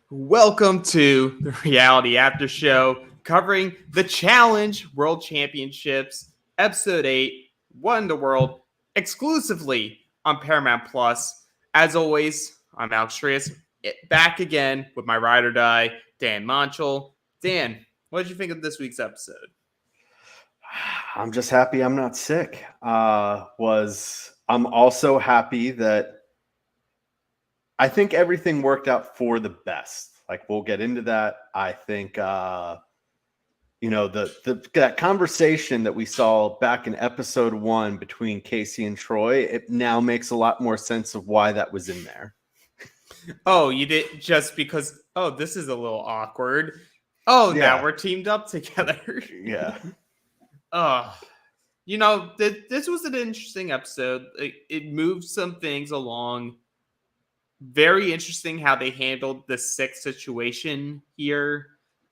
Welcome to the Reality After Show, covering the Challenge World Championships, Episode 8, What in the World, exclusively on Paramount Plus. As always, I'm Alex Trias, back again with my ride or die, Dan Montchal. Dan, what did you think of this week's episode? I'm just happy I'm not sick. I'm also happy that I think everything worked out for the best. Like, we'll get into that. I think that conversation that we saw back in episode 1 between Casey and Troy, it now makes a lot more sense of why that was in there. Oh, you did just because, this is a little awkward. Oh, yeah. Now we're teamed up together. Yeah. This was an interesting episode. It moved some things along. Very interesting how they handled the sick situation here.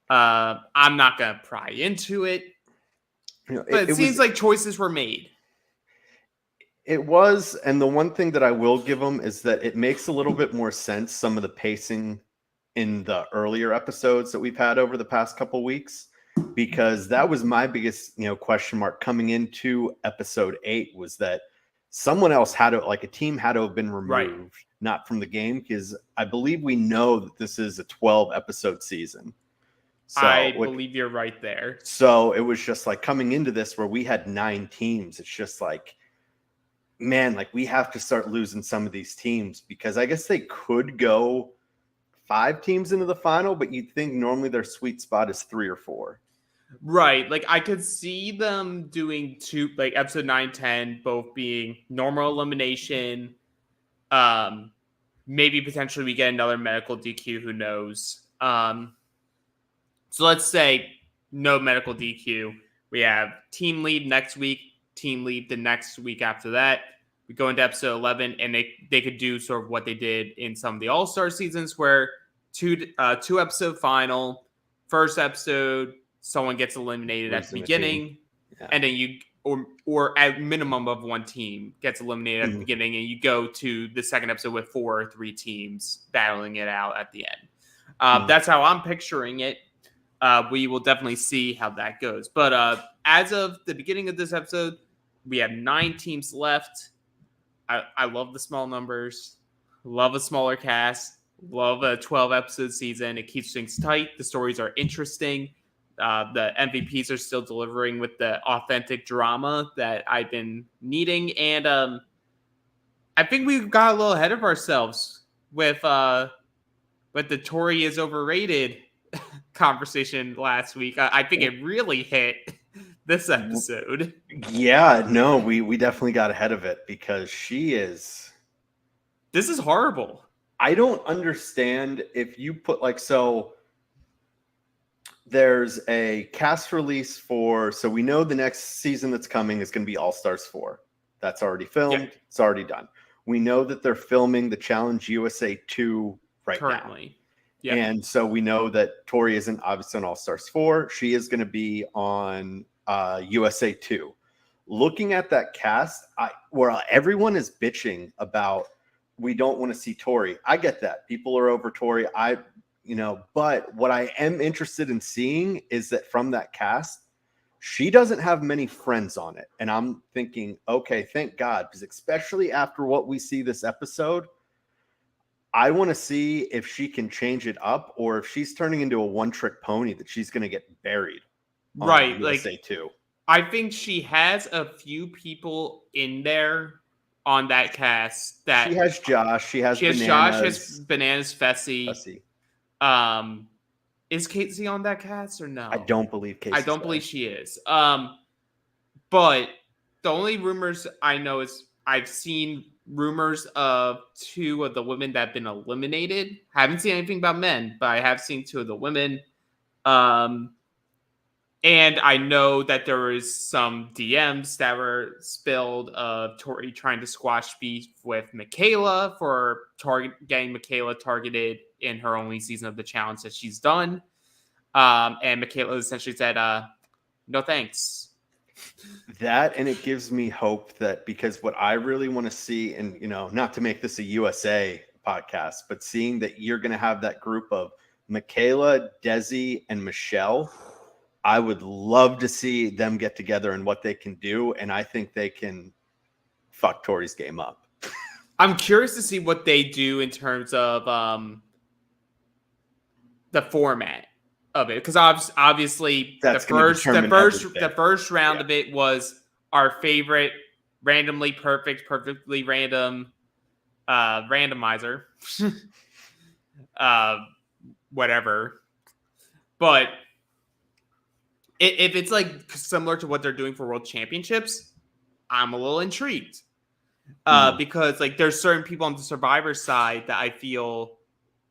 I'm not going to pry into it. But it seems like choices were made. It was, and the one thing that I will give them is that it makes a little bit more sense, some of the pacing in the earlier episodes that we've had over the past couple weeks, because that was my biggest, question mark coming into episode 8 was that someone else had to, like a team had to have been removed, right, not from the game, because I believe we know that this is a 12 episode season. So I believe you're right there. So it was just like coming into this where we had 9 teams. It's just like, man, like we have to start losing some of these teams, because I guess they could go 5 teams into the final, but you'd think normally their sweet spot is 3 or 4. Right. Like I could see them doing 2, like episode 9, 10, both being normal elimination. Maybe potentially we get another medical DQ, who knows? So let's say no medical DQ. We have team lead next week, team lead the next week after that. We go into episode 11, and they could do sort of what they did in some of the All-Star seasons, where two episode final, first episode, someone gets eliminated at the beginning, and then or at minimum of one team gets eliminated at the beginning, and you go to the second episode with 4 or 3 teams battling it out at the end. That's how I'm picturing it. We will definitely see how that goes. But as of the beginning of this episode, we have 9 teams left. I love the small numbers, love a smaller cast, love a 12 episode season. It keeps things tight. The stories are interesting. The MVPs are still delivering with the authentic drama that I've been needing. And I think we got a little ahead of ourselves with the Tori is overrated conversation last week. I think it really hit this episode. Yeah, no, we definitely got ahead of it, because this is horrible. I don't understand if you put there's a cast release so we know the next season that's coming is going to be All Stars 4. That's already filmed. Yep. It's already done. We know that they're filming the Challenge USA 2 currently. Now. Yep. And so we know that Tori isn't obviously on All Stars 4. She is going to be on USA 2. Looking at that cast, where everyone is bitching about we don't want to see Tori. I get that. People are over Tori. But what I am interested in seeing is that from that cast, she doesn't have many friends on it. And I'm thinking, okay, thank God, because especially after what we see this episode, I want to see if she can change it up, or if she's turning into a one-trick pony that she's going to get buried. Right, USA 2. I think she has a few people in there on that cast that she has Josh. She has Bananas. Josh, has Bananas, Fessy. Is Casey on that cast or no? I don't believe Casey. I don't believe she is. But the only rumors I know is I've seen rumors of 2 of the women that have been eliminated. I haven't seen anything about men, but I have seen 2 of the women. And I know that there was some DMs that were spilled of Tori trying to squash beef with Michaela for getting Michaela targeted in her only season of the challenge that she's done. And Michaela essentially said, no thanks. That, and it gives me hope that, because what I really want to see, and not to make this a USA podcast, but seeing that you're going to have that group of Michaela, Desi, and Michelle, I would love to see them get together and what they can do. And I think they can fuck Tori's game up. I'm curious to see what they do in terms of the format of it, because obviously the first round of it was our favorite randomly perfectly random randomizer, whatever. But if it's like similar to what they're doing for World Championships, I'm a little intrigued. Because like there's certain people on the Survivor side that I feel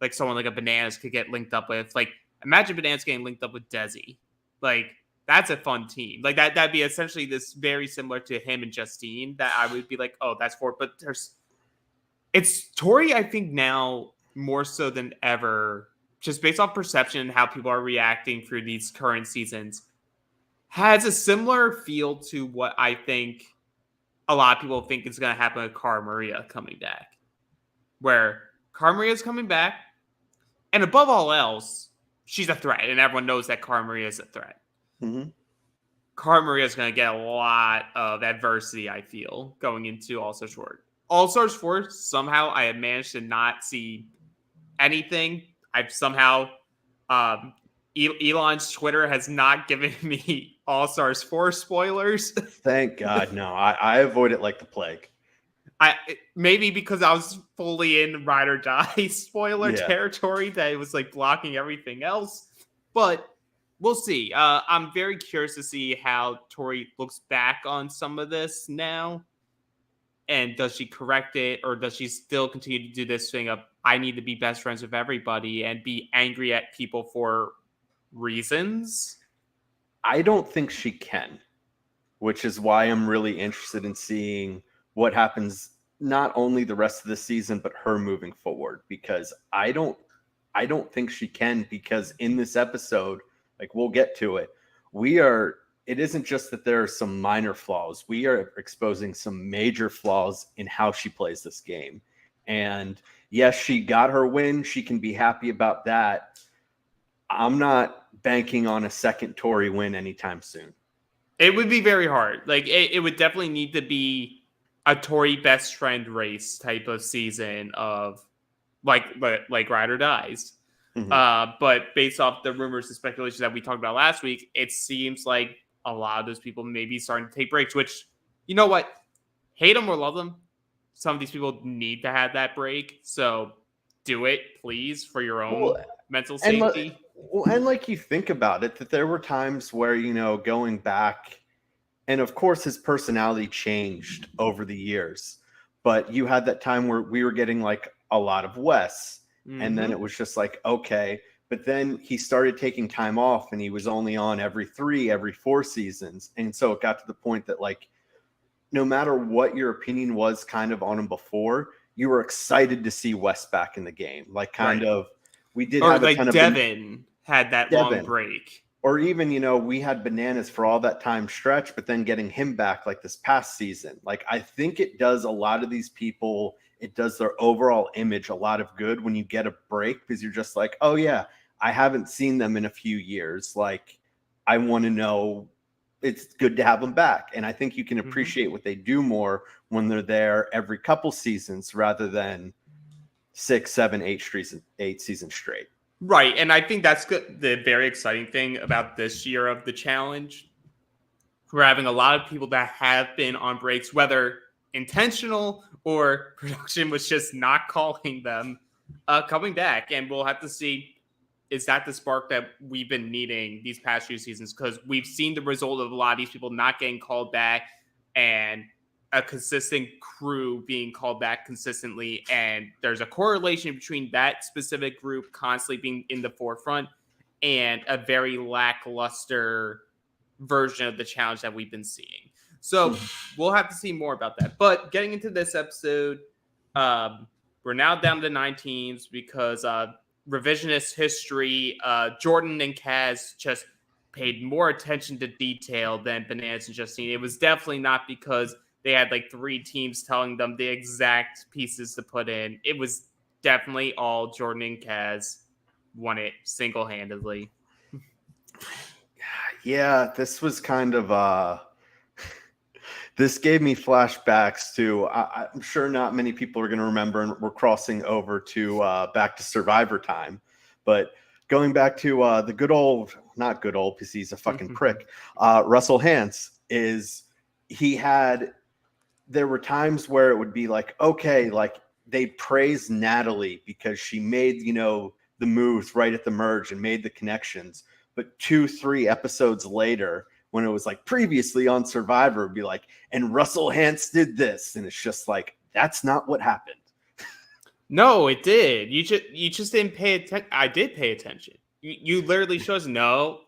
like someone like a Bananas could get linked up with. Like imagine Bananas getting linked up with Desi. Like that's a fun team. Like that'd be essentially this very similar to him and Justine that I would be like, oh, that's for. But it's Tori, I think now more so than ever, just based off perception and how people are reacting through these current seasons, has a similar feel to what I think a lot of people think is going to happen with Cara Maria coming back. Where Cara Maria is coming back, and above all else, she's a threat, and everyone knows that Cara Maria is a threat. Mm-hmm. Cara Maria is going to get a lot of adversity, I feel, going into All-Stars 4. All-Stars 4, somehow I have managed to not see anything. I've somehow... Elon's Twitter has not given me All-Stars 4 spoilers. Thank God, no. I avoid it like the plague. Maybe because I was fully in Ride or Die spoiler territory that it was like blocking everything else. But we'll see. I'm very curious to see how Tori looks back on some of this now. And does she correct it, or does she still continue to do this thing of I need to be best friends with everybody and be angry at people for reasons? I don't think she can, which is why I'm really interested in seeing what happens not only the rest of the season but her moving forward, because I don't think she can, because in this episode, like we'll get to it, it isn't just that there are some minor flaws. We are exposing some major flaws in how she plays this game. And yes, she got her win. She can be happy about that. I'm not banking on a second Tori win anytime soon. It would be very hard. Like it would definitely need to be a Tori best friend race type of season of like Ride or Dies. Mm-hmm. But based off the rumors and speculation that we talked about last week, it seems like a lot of those people may be starting to take breaks, which, you know what? Hate them or love them, some of these people need to have that break. So do it, please, for your own mental safety. And like you think about it, that there were times where, going back, and of course his personality changed over the years, but you had that time where we were getting like a lot of Wes, and then it was just like, okay, but then he started taking time off and he was only on every 4 seasons. And so it got to the point that like, no matter what your opinion was kind of on him before, you were excited to see Wes back in the game. Like we did have a ton of Devin had that long break. Or even, we had Bananas for all that time stretch, but then getting him back like this past season. Like, I think it does a lot of these people, it does their overall image a lot of good when you get a break, because you're just like, oh yeah, I haven't seen them in a few years. Like, I want to know, it's good to have them back. And I think you can appreciate what they do more when they're there every couple seasons rather than 6, 7, 8 seasons straight. Right. And I think that's good. The very exciting thing about this year of the challenge, we're having a lot of people that have been on breaks, whether intentional or production was just not calling them, coming back. And we'll have to see, is that the spark that we've been needing these past few seasons? Because we've seen the result of a lot of these people not getting called back and a consistent crew being called back consistently. And there's a correlation between that specific group constantly being in the forefront and a very lackluster version of the challenge that we've been seeing. So we'll have to see more about that. But getting into this episode, we're now down to 9 teams because revisionist history, Jordan and Kaz just paid more attention to detail than Bananas and Justine. It was definitely not because they had like 3 teams telling them the exact pieces to put in. It was definitely all Jordan and Kaz won it single-handedly. Yeah, this was kind of this gave me flashbacks to I'm sure not many people are going to remember, and we're crossing over to back to Survivor time, but going back to the good old, not good old because he's a fucking prick, Russell Hantz there were times where it would be like, okay, like they'd praise Natalie because she made, the moves right at the merge and made the connections. But 2-3 episodes later, when it was like previously on Survivor, it'd be like, and Russell Hantz did this. And it's just like, that's not what happened. No, it did. You just didn't pay attention. I did pay attention. You literally showed us, no.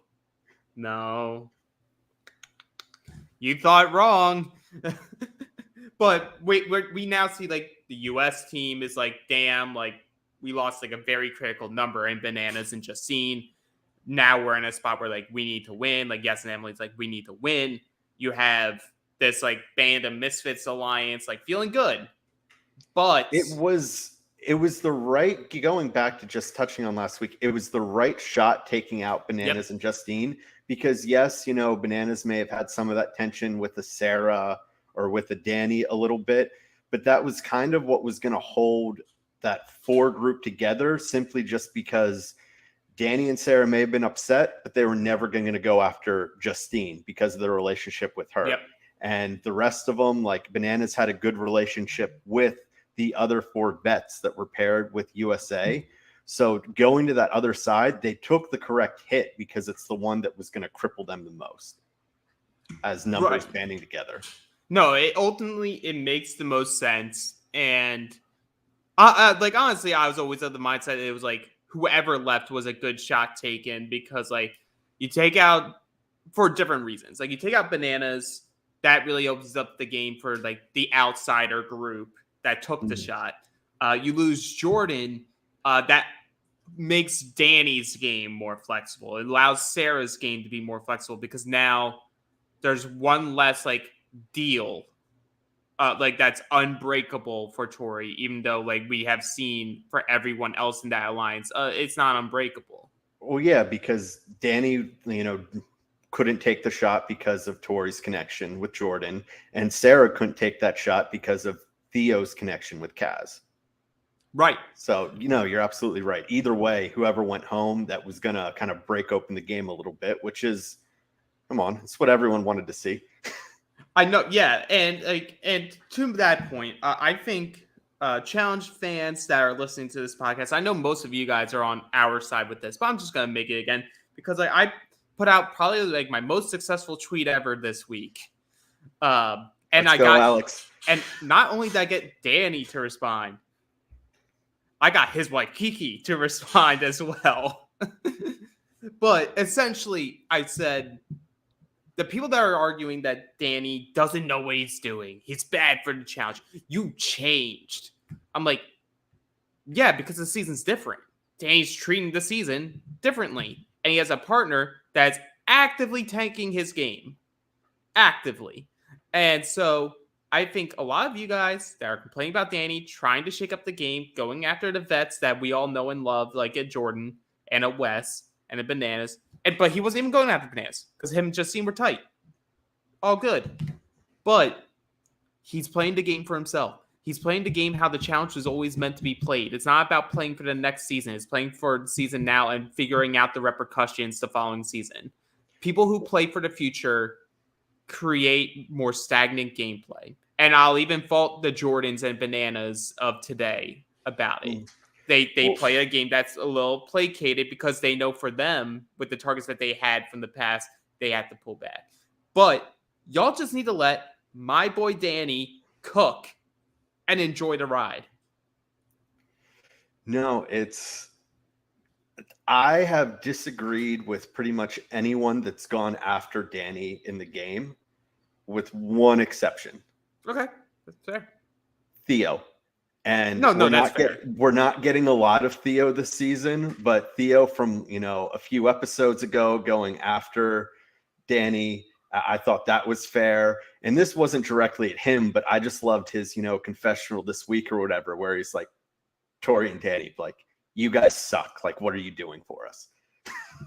You thought wrong. But we now see like the U.S. team is like, damn, like we lost like a very critical number in Bananas and Justine. Now we're in a spot where like we need to win. Like Yes and Emily's like, we need to win. You have this like Band of Misfits alliance, like feeling good. But it was the right, going back to just touching on last week, it was the right shot taking out Bananas and Justine, because yes, Bananas may have had some of that tension with the Sarah or with the Danny a little bit, but that was kind of what was going to hold that 4 group together, simply just because Danny and Sarah may have been upset, but they were never going to go after Justine because of their relationship with her. Yep. And the rest of them, like Bananas had a good relationship with the other 4 vets that were paired with USA. So going to that other side, they took the correct hit because it's the one that was going to cripple them the most as numbers banding together. No, it makes the most sense. And like, honestly, I was always of the mindset it was like whoever left was a good shot taken, because like you take out for different reasons. Like you take out Bananas, that really opens up the game for like the outsider group that took the shot. You lose Jordan, that makes Danny's game more flexible. It allows Sarah's game to be more flexible because now there's one less like deal like that's unbreakable for Tori, even though like we have seen for everyone else in that alliance, it's not unbreakable. Well, yeah, because Danny, couldn't take the shot because of Tori's connection with Jordan, and Sarah couldn't take that shot because of Theo's connection with Kaz. Right. So, you're absolutely right. Either way, whoever went home, that was going to kind of break open the game a little bit, which is, come on, it's what everyone wanted to see. I know, yeah, and to that point, I think challenge fans that are listening to this podcast, I know most of you guys are on our side with this, but I'm just gonna make it again because I put out probably like my most successful tweet ever this week, and Let's go, Alex. And not only did I get Danny to respond, I got his wife Kiki to respond as well. But essentially, I said, the people that are arguing that Danny doesn't know what he's doing, he's bad for the challenge, you changed. I'm like, yeah, because the season's different. Danny's treating the season differently. And he has a partner that's actively tanking his game. Actively. And so I think a lot of you guys that are complaining about Danny trying to shake up the game, going after the vets that we all know and love, like a Jordan and a Wes and a Bananas. But he wasn't even going after Bananas because him and Justine were tight. All good. But he's playing the game for himself. He's playing the game how the challenge was always meant to be played. It's not about playing for the next season. It's playing for the season now and figuring out the repercussions the following season. People who play for the future create more stagnant gameplay. And I'll even fault the Jordans and Bananas of today about it. They play a game that's a little placated because they know for them, with the targets that they had from the past, they have to pull back. But y'all just need to let my boy Danny cook and enjoy the ride. No, I have disagreed with pretty much anyone that's gone after Danny in the game, with one exception. Okay, that's fair. Theo. And we're not getting a lot of Theo this season, but Theo from, a few episodes ago going after Danny, I thought that was fair. And this wasn't directly at him, but I just loved his, confessional this week or whatever, where he's like, Tori and Danny, like, you guys suck. Like, what are you doing for us?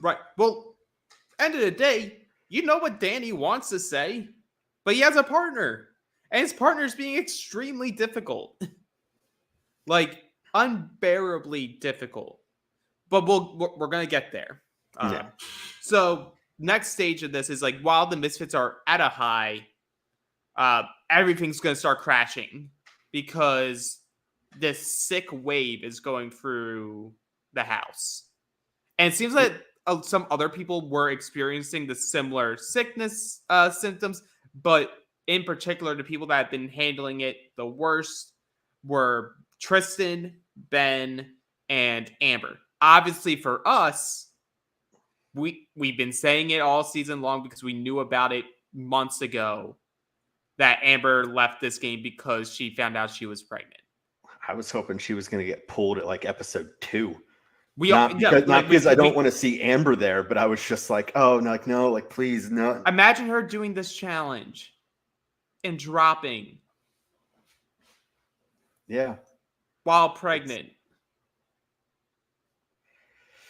Right. Well, end of the day, you know what Danny wants to say, but he has a partner, and his partner's being extremely difficult. Like, unbearably difficult. But we're going to get there. Yeah. So, next stage of this is like, while the Misfits are at a high, everything's going to start crashing because this sick wave is going through the house. And it seems like some other people were experiencing the similar sickness symptoms, but in particular, the people that have been handling it the worst were Tristan, Ben, and Amber. Obviously, for us, we've been saying it all season long because we knew about it months ago that Amber left this game because she found out she was pregnant. I was hoping she was going to get pulled at like episode 2. Not because I don't want to see Amber there, but I was just like, oh, no, like, please, no. Imagine her doing this challenge and dropping. Yeah. While pregnant.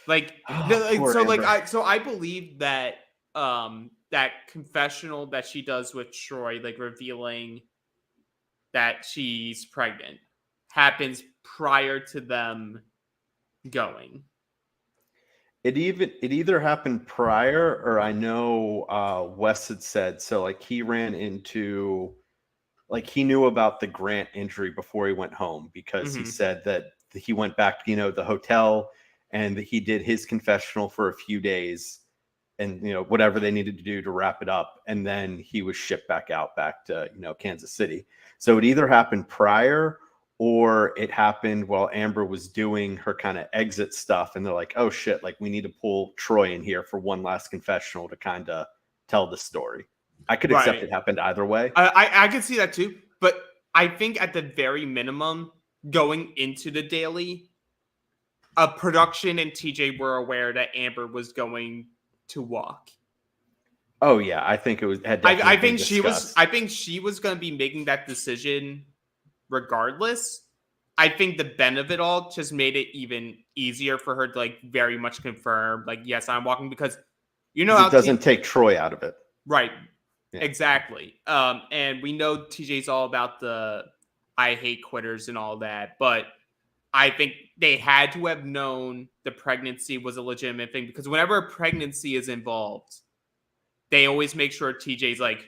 Like, I believe that that confessional that she does with Troy, like revealing that she's pregnant, happens prior to them going. It either happened prior, or I know Wes had said, so like he ran into, like, he knew about the Grant injury before he went home, because he said that he went back to, the hotel, and that he did his confessional for a few days, and, whatever they needed to do to wrap it up. And then he was shipped back to, Kansas City. So it either happened prior, or it happened while Amber was doing her kind of exit stuff. And they're like, oh shit, like, we need to pull Troy in here for one last confessional to kind of tell the story. I could accept it happened either way. I could see that too. But I think at the very minimum, going into the daily, production and TJ were aware that Amber was going to walk. Oh yeah, I think it was. I think she was going to be making that decision regardless. I think the Ben of it all just made it even easier for her to like very much confirm, like, yes, I'm walking, because how it doesn't take Troy out of it. Right. Yeah. Exactly. And we know TJ's all about the I hate quitters and all that, but I think they had to have known the pregnancy was a legitimate thing, because whenever a pregnancy is involved, they always make sure TJ's like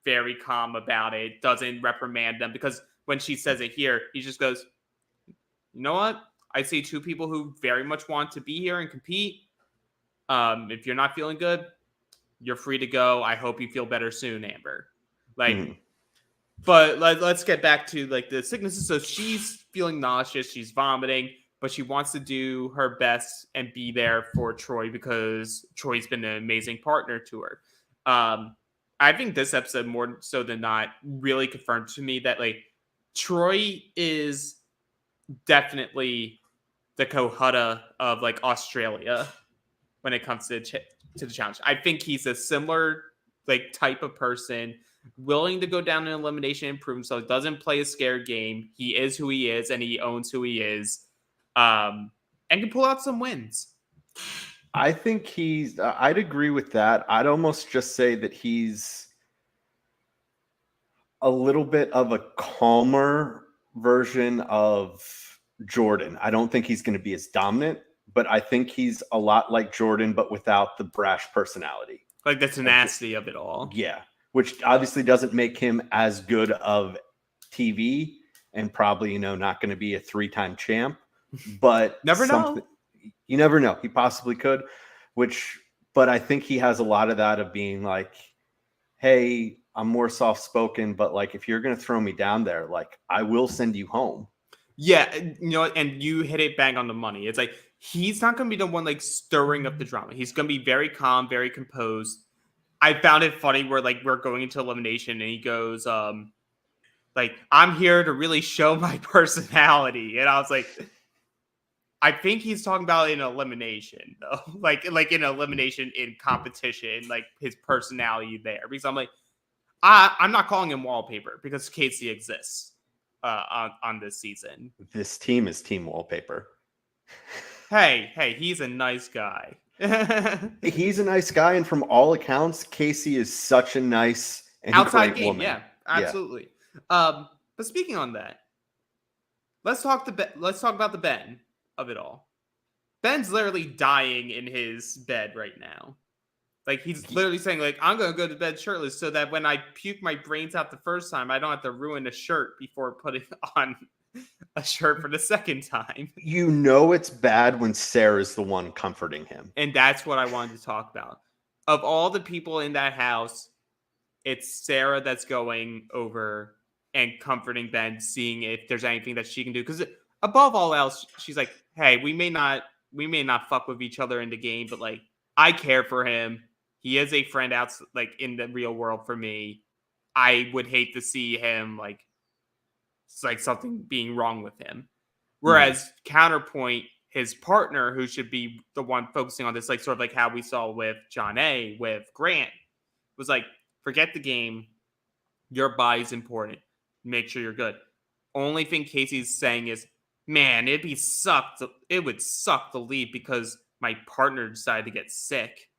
very calm about it, doesn't reprimand them, because when she says it here, he just goes, you know what? I see two people who very much want to be here and compete. If you're not feeling good, you're free to go. I hope you feel better soon, Amber. Like, but let's get back to like the sicknesses. So she's feeling nauseous, she's vomiting, but she wants to do her best and be there for Troy because Troy's been an amazing partner to her. I think this episode, more so than not, really confirmed to me that like Troy is definitely the Kohutta of like Australia when it comes to the challenge. I think he's a similar like type of person, willing to go down in elimination and prove himself. Doesn't play a scared game. He is who he is, and he owns who he is, and can pull out some wins. I think I'd agree with that. I'd almost just say that he's a little bit of a calmer version of Jordan. I don't think he's going to be as dominant, but I think he's a lot like Jordan, but without the brash personality. Like the tenacity of it all. Yeah. Which obviously doesn't make him as good of TV, and probably, not going to be a 3-time champ, but know. You never know. He possibly could, but I think he has a lot of that of being like, hey, I'm more soft-spoken, but like, if you're going to throw me down there, like, I will send you home. Yeah. And you hit it bang on the money. It's like, he's not going to be the one like stirring up the drama. He's going to be very calm, very composed. I found it funny where like we're going into elimination and he goes, like, I'm here to really show my personality. And I was like, I think he's talking about in elimination though. like in elimination in competition, like his personality there. Because I'm like, I'm not calling him wallpaper because Casey exists. on this season. This team is team wallpaper. Hey, he's a nice guy. He's a nice guy, and from all accounts, Casey is such a nice and outside great game, woman. yeah, absolutely. But speaking on that, let's talk about the Ben of it all. Ben's literally dying in his bed right now. Like, he's literally saying, like, I'm going to go to bed shirtless so that when I puke my brains out the first time, I don't have to ruin a shirt before putting on a shirt for the second time. You know it's bad when Sarah's the one comforting him. And that's what I wanted to talk about. Of all the people in that house, it's Sarah that's going over and comforting Ben, seeing if there's anything that she can do. Because above all else, she's like, hey, we may not fuck with each other in the game, but like, I care for him. He is a friend out like in the real world for me. I would hate to see him like it's like something being wrong with him. Whereas counterpoint, his partner, who should be the one focusing on this, like sort of like how we saw with John A, with Grant, was like, forget the game. Your body's important. Make sure you're good. Only thing Casey's saying is, man, it would suck to leave because my partner decided to get sick.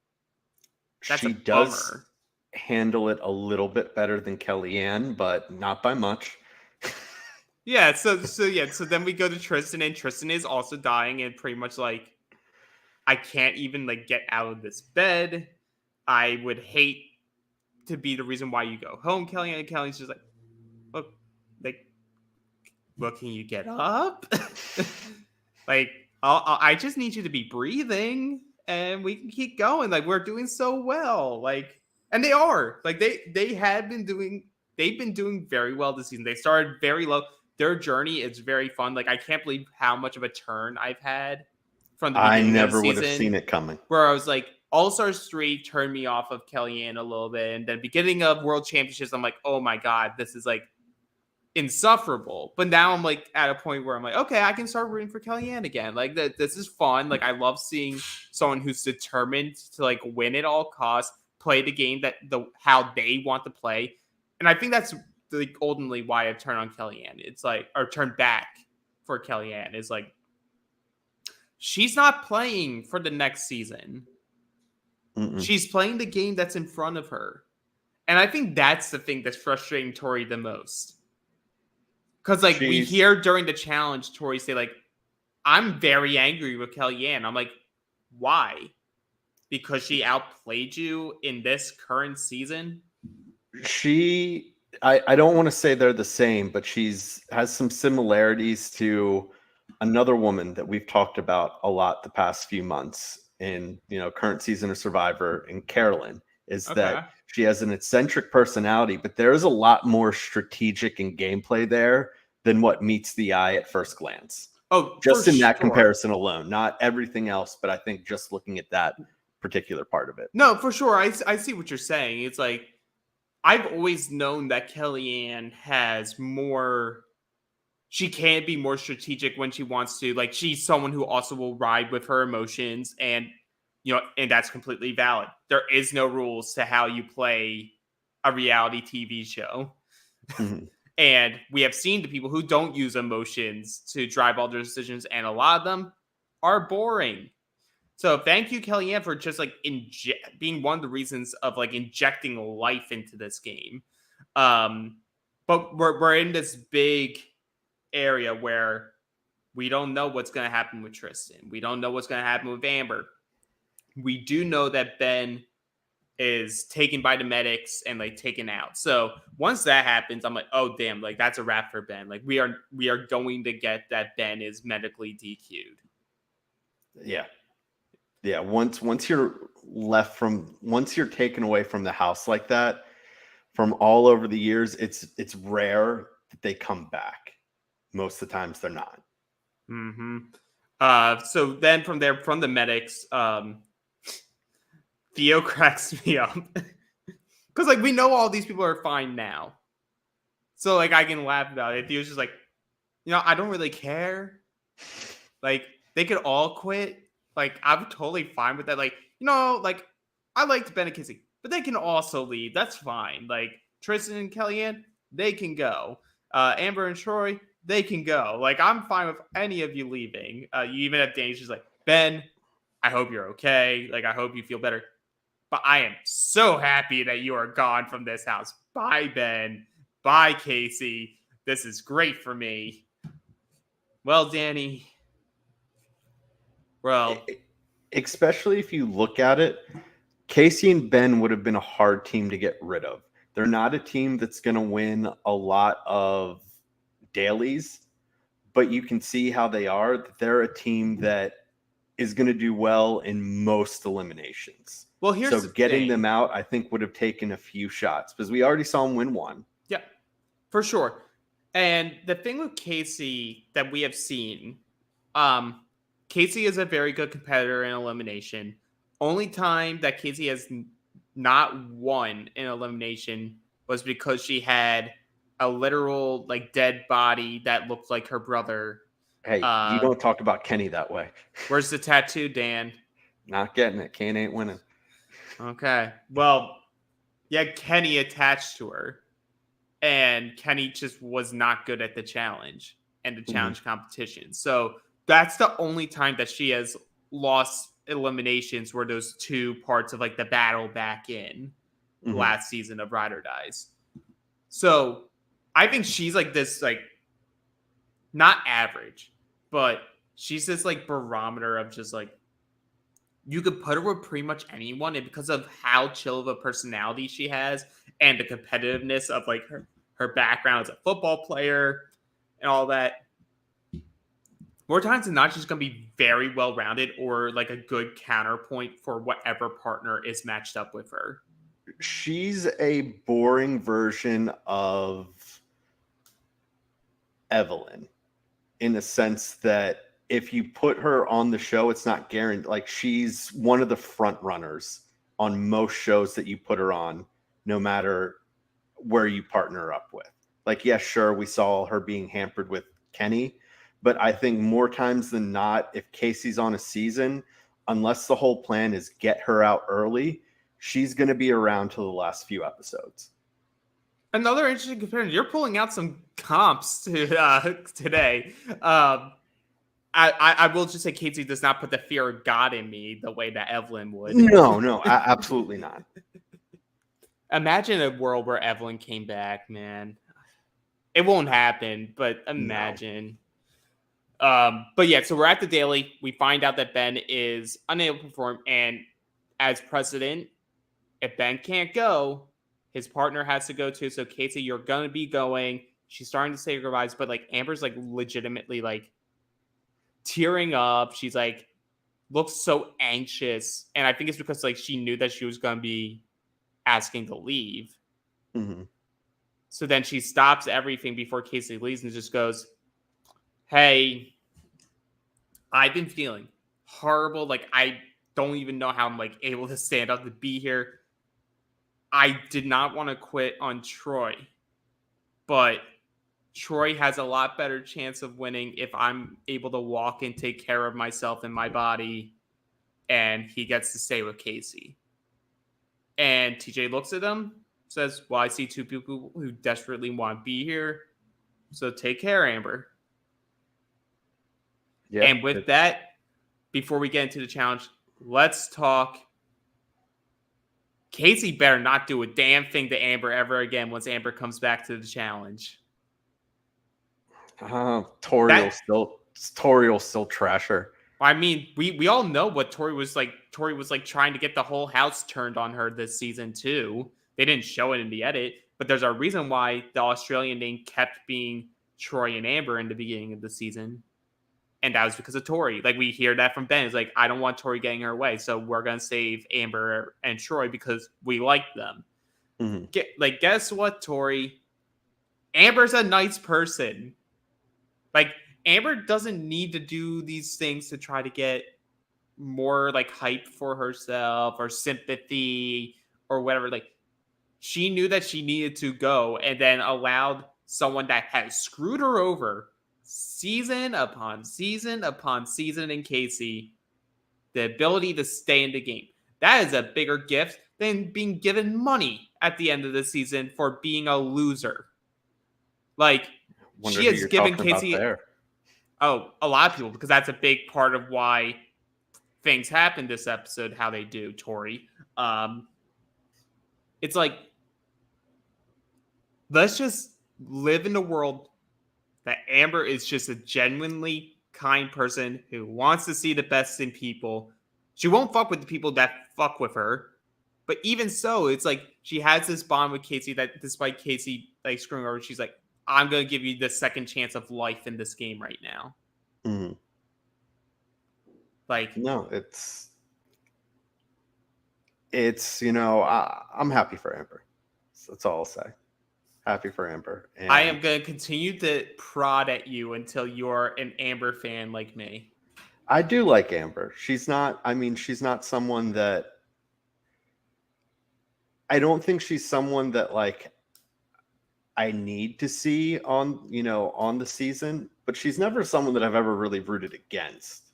That's she does handle it a little bit better than Kellyanne, but not by much. Yeah, so then we go to Tristan, and Tristan is also dying and pretty much like, I can't even like get out of this bed. I would hate to be the reason why you go home, Kellyanne. And Kellyanne's just like, look, can you get up? Like, I just need you to be breathing, and we can keep going. Like, we're doing so well. Like, and they are. Like, they've been doing very well this season. They started very low. Their journey is very fun. Like, I can't believe how much of a turn I've had from the beginning of the season. I never would have seen it coming. Where I was like, All-Stars 3 turned me off of Kellyanne a little bit. And then beginning of World Championships, I'm like, oh my God, this is like insufferable. But now I'm like at a point where I'm like, okay, I can start rooting for Kellyanne again. Like, this is fun. Like, I love seeing someone who's determined to like win at all costs, play the game how they want to play. And I think that's like ultimately why I turn on Kellyanne. It's like, or turn back for Kellyanne is like, she's not playing for the next season. She's playing the game that's in front of her. And I think that's the thing that's frustrating Tori the most. Because like we hear during the challenge, Tori say like, I'm very angry with Kellyanne. I'm like, why? Because she outplayed you in this current season? I don't want to say they're the same, but has some similarities to another woman that we've talked about a lot the past few months in, current season of Survivor, and Carolyn, is that she has an eccentric personality, but there is a lot more strategic and gameplay there than what meets the eye at first glance. Oh, just in that comparison alone, not everything else, but I think just looking at that particular part of it. No, for sure. I see what you're saying. It's like, I've always known that Kellyanne has more. She can be more strategic when she wants to. Like, she's someone who also will ride with her emotions, and and that's completely valid. There is no rules to how you play a reality TV show. And we have seen the people who don't use emotions to drive all their decisions, and a lot of them are boring. So thank you, Kellyanne, for just like being one of the reasons of like injecting life into this game. But we're in this big area where we don't know what's going to happen with Tristan. We don't know what's going to happen with Amber. We do know that Ben is taken by the medics and like taken out. So once that happens, I'm like, oh damn, like that's a wrap for Ben. Like we are going to get that Ben is medically DQ'd. Yeah. Yeah, once you're taken away from the house like that, from all over the years, it's rare that they come back. Most of the times they're not. So then from there, from the medics, Theo cracks me up. Because like we know all these people are fine now. So like I can laugh about it. Theo's just like, I don't really care. Like they could all quit. Like, I'm totally fine with that. Like, like, I liked Ben and Kissy, but they can also leave. That's fine. Like, Tristan and Kellyanne, they can go. Amber and Troy, they can go. Like, I'm fine with any of you leaving. You even have Danny. She's like, Ben, I hope you're okay. Like, I hope you feel better. But I am so happy that you are gone from this house. Bye, Ben. Bye, Casey. This is great for me. Well, Danny. Well, especially if you look at it, Casey and Ben would have been a hard team to get rid of. They're not a team that's going to win a lot of dailies, but you can see how they are. They're a team that is going to do well in most eliminations. Well, here's so getting them out, I think, would have taken a few shots because we already saw them win one. Yeah, for sure. And the thing with Casey that we have seen, Casey is a very good competitor in elimination. Only time that Casey has not won in elimination was because she had a literal like dead body that looked like her brother. Hey, you don't talk about Kenny that way. Where's the tattoo, Dan? Not getting it. Kane ain't winning. Okay. Well, yeah, Kenny attached to her. And Kenny just was not good at the challenge and the challenge competition. So that's the only time that she has lost eliminations were those two parts of like the battle back in last season of Ride or Dies. So I think she's like this, like not average, but she's this like barometer of just like you could put her with pretty much anyone, and because of how chill of a personality she has and the competitiveness of like her background as a football player and all that, more times than not, she's going to be very well rounded or like a good counterpoint for whatever partner is matched up with her. She's a boring version of Evelyn in the sense that if you put her on the show, it's not guaranteed. Like, she's one of the front runners on most shows that you put her on, no matter where you partner up with. Like, yeah, sure, we saw her being hampered with Kenny, but I think more times than not, if Casey's on a season, unless the whole plan is get her out early, she's going to be around till the last few episodes. Another interesting comparison. You're pulling out some comps today. I will just say Casey does not put the fear of God in me the way that Evelyn would. No, absolutely not. Imagine a world where Evelyn came back, man. It won't happen, but imagine. No. But yeah, so we're at the daily. We find out that Ben is unable to perform, and as president, if Ben can't go, his partner has to go too. So Casey, you're gonna be going. She's starting to say her goodbyes, but like Amber's like legitimately like tearing up. She's like looks so anxious, and I think it's because like she knew that she was gonna be asking to leave. So then she stops everything before Casey leaves and just goes, "Hey, I've been feeling horrible. Like, I don't even know how I'm like able to stand up to be here. I did not want to quit on Troy, but Troy has a lot better chance of winning if I'm able to walk and take care of myself and my body, and he gets to stay with Casey." And TJ looks at him, says, "Well, I see two people who desperately want to be here. So take care, Amber." Yeah, and with that, before we get into the challenge, let's talk. Casey better not do a damn thing to Amber ever again once Amber comes back to the challenge. Tori will still trash her. I mean, we all know what Tori was like. Tori was like trying to get the whole house turned on her this season too. They didn't show it in the edit, but there's a reason why the Australian name kept being Troy and Amber in the beginning of the season. And that was because of Tori. Like, we hear that from Ben. It's like, I don't want Tori getting her way, so we're going to save Amber and Troy because we like them. Guess what, Tori? Amber's a nice person. Like, Amber doesn't need to do these things to try to get more, like, hype for herself or sympathy or whatever. Like, she knew that she needed to go and then allowed someone that has screwed her over season upon season upon season in Casey the ability to stay in the game. That is a bigger gift than being given money at the end of the season for being a loser. Like, Wonder she who has you're given talking about Casey. there. Oh, a lot of people, because that's a big part of why things happen this episode, how they do, Tori. It's like, let's just live in a world that Amber is just a genuinely kind person who wants to see the best in people. She won't fuck with the people that fuck with her. But even so, it's like she has this bond with Casey that despite Casey like screwing her over, she's like, I'm going to give you the second chance of life in this game right now. Mm-hmm. Like, no, it's I'm happy for Amber. So that's all I'll say. Happy for Amber. And I am going to continue to prod at you until you're an Amber fan like me. I do like Amber. She's not someone that I don't think she's someone that like I need to see on the season, but she's never someone that I've ever really rooted against.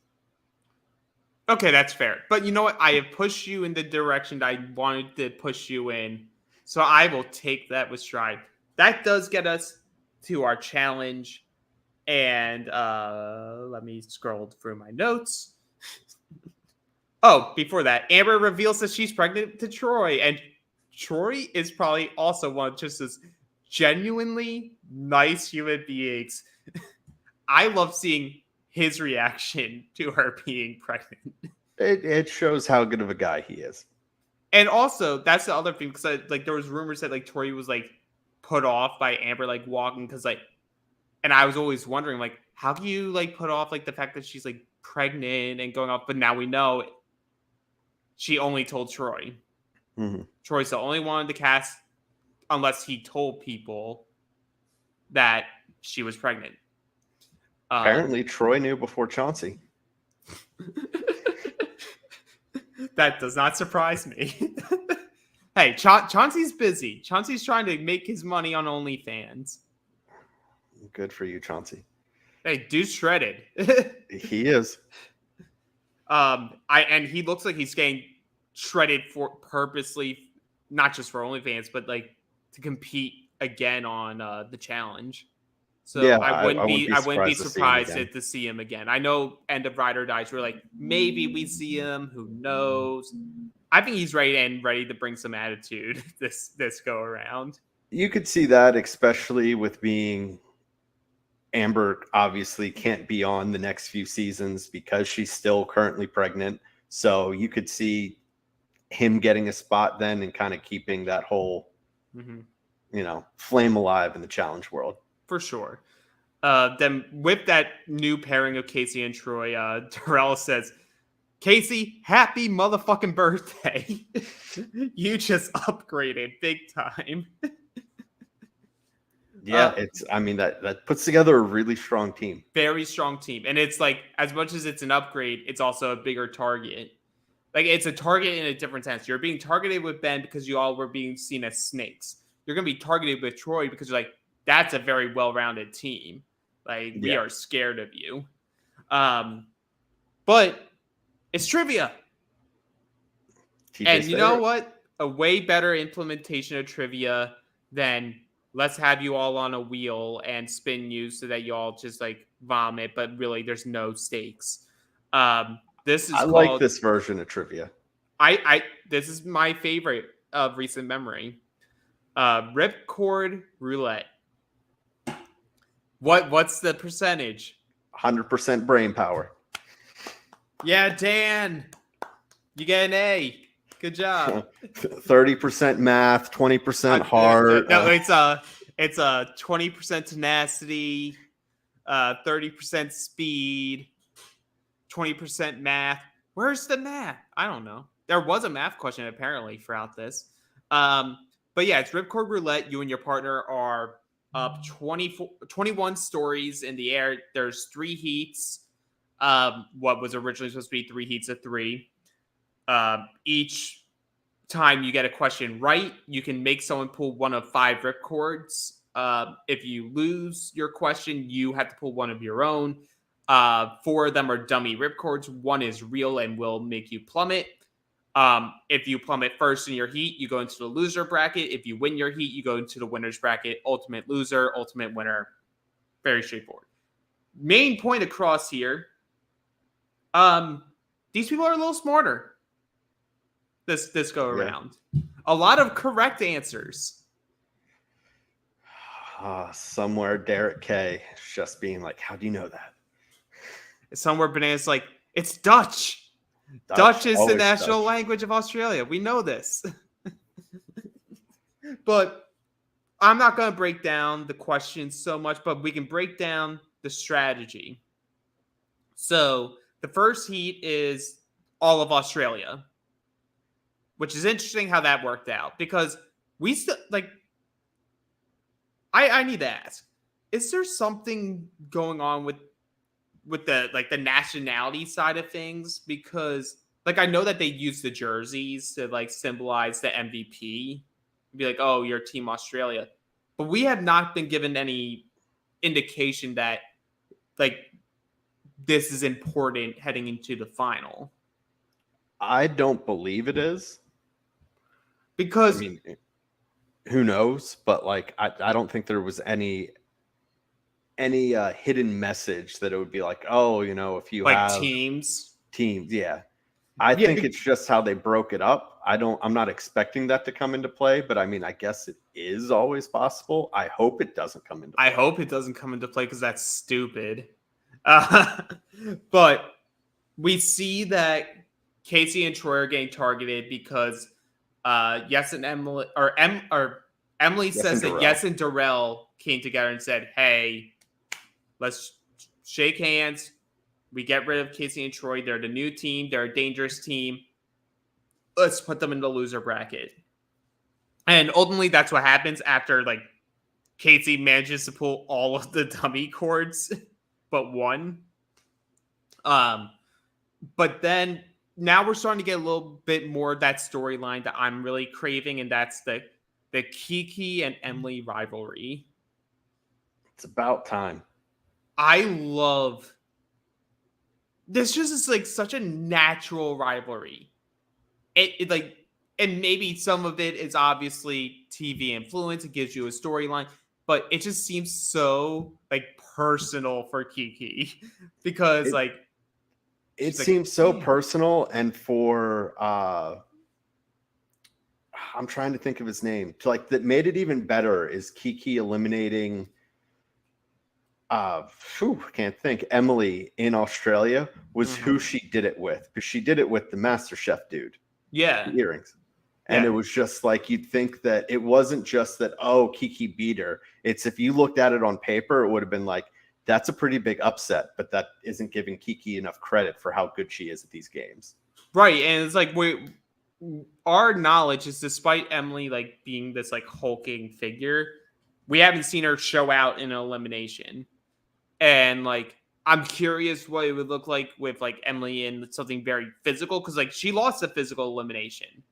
Okay, that's fair. But you know what? I have pushed you in the direction that I wanted to push you in. So I will take that with stride. That does get us to our challenge. And let me scroll through my notes. Oh, before that, Amber reveals that she's pregnant to Troy. And Troy is probably also one of just as genuinely nice human beings. I love seeing his reaction to her being pregnant. It shows how good of a guy he is. And also, that's the other thing, because like there was rumors that like Tori was like put off by Amber like walking, because like, and I was always wondering like, how can you like put off like the fact that she's like pregnant and going off? But now we know she only told Troy. Mm-hmm. Troy's the only one to cast, unless he told people that she was pregnant. Apparently, Troy knew before Chauncey. That does not surprise me. Hey, Chauncey's busy. Chauncey's trying to make his money on OnlyFans. Good for you, Chauncey. Hey, dude's shredded. He is. And he looks like he's getting shredded for purposely, not just for OnlyFans, but like to compete again on the challenge. So yeah, I wouldn't be surprised to see him again. I know end of Ride or Dies, we're like, maybe we see him, who knows? I think he's ready to bring some attitude this go around. You could see that, especially with being Amber obviously can't be on the next few seasons because she's still currently pregnant. So you could see him getting a spot then and kind of keeping that whole, flame alive in the challenge world. For sure. Then with that new pairing of Casey and Troy, Darrell says, Casey, happy motherfucking birthday. You just upgraded big time. Yeah, that puts together a really strong team. Very strong team. And it's like, as much as it's an upgrade, it's also a bigger target. Like, it's a target in a different sense. You're being targeted with Ben because you all were being seen as snakes. You're going to be targeted with Troy because you're like, that's a very well-rounded team. Like, we are scared of you. But it's trivia. And you know what? A way better implementation of trivia than let's have you all on a wheel and spin you so that you all just like vomit, but really there's no stakes. I like this version of trivia. This is my favorite of recent memory. Ripcord roulette. What's the percentage? 100% brain power. Yeah, Dan, you get an A. Good job. 30% math, 20% heart. No, it's 20% tenacity, 30% speed, 20% math. Where's the math? I don't know. There was a math question apparently throughout this. But yeah, it's Ripcord Roulette. You and your partner are up 21 stories in the air. There's 3 heats. What was originally supposed to be 3 heats of 3. Each time you get a question right, you can make someone pull one of 5 ripcords. If you lose your question, you have to pull one of your own. 4 of them are dummy ripcords. 1 is real and will make you plummet. If you plummet first in your heat, you go into the loser bracket. If you win your heat, you go into the winner's bracket. Ultimate loser, ultimate winner. Very straightforward. Main point across here. These people are a little smarter. This go around. A lot of correct answers. Somewhere Derek K just being like, how do you know that? Somewhere Bananas like, it's Dutch. Dutch is the national language of Australia. We know this. But I'm not going to break down the questions so much, but we can break down the strategy. So the first heat is all of Australia, which is interesting how that worked out, because we still like, I need to ask, is there something going on with the like the nationality side of things? Because like I know that they use the jerseys to like symbolize the MVP, be like, oh, you're Team Australia, but we have not been given any indication that like this is important heading into the final. I don't believe it is, because I mean, who knows? But like, I don't think there was any hidden message that it would be like, oh, you know, if you like have teams, yeah. I think it's just how they broke it up. I'm not expecting that to come into play, but I mean, I guess it is always possible. I hope it doesn't come into play. I hope it doesn't come into play because that's stupid. But we see that Casey and Troy are getting targeted because Yes and Emily, or Emily says that Yes and Darrell came together and said, hey, let's shake hands. We get rid of Casey and Troy. They're the new team. They're a dangerous team. Let's put them in the loser bracket. And ultimately, that's what happens after like Casey manages to pull all of the dummy cords, but one. But then now we're starting to get a little bit more of that storyline that I'm really craving, and that's the Kiki and Emily rivalry. It's about time. I love this. Just is like such a natural rivalry. It like, and maybe some of it is obviously TV influence. It gives you a storyline, but it just seems so like personal for Kiki because it seems so personal. And for I'm trying to think of his name. Like, that made it even better is Kiki eliminating can't think. Emily in Australia was who she did it with, because she did it with the MasterChef dude. Yeah. The earrings. And it was just like, you'd think that it wasn't just that, oh, Kiki beat her. It's, if you looked at it on paper, it would have been like, that's a pretty big upset, but that isn't giving Kiki enough credit for how good she is at these games. Right. And it's like, our knowledge is, despite Emily like being this like hulking figure, we haven't seen her show out in an elimination. And like, I'm curious what it would look like with like Emily in something very physical, because like she lost a physical elimination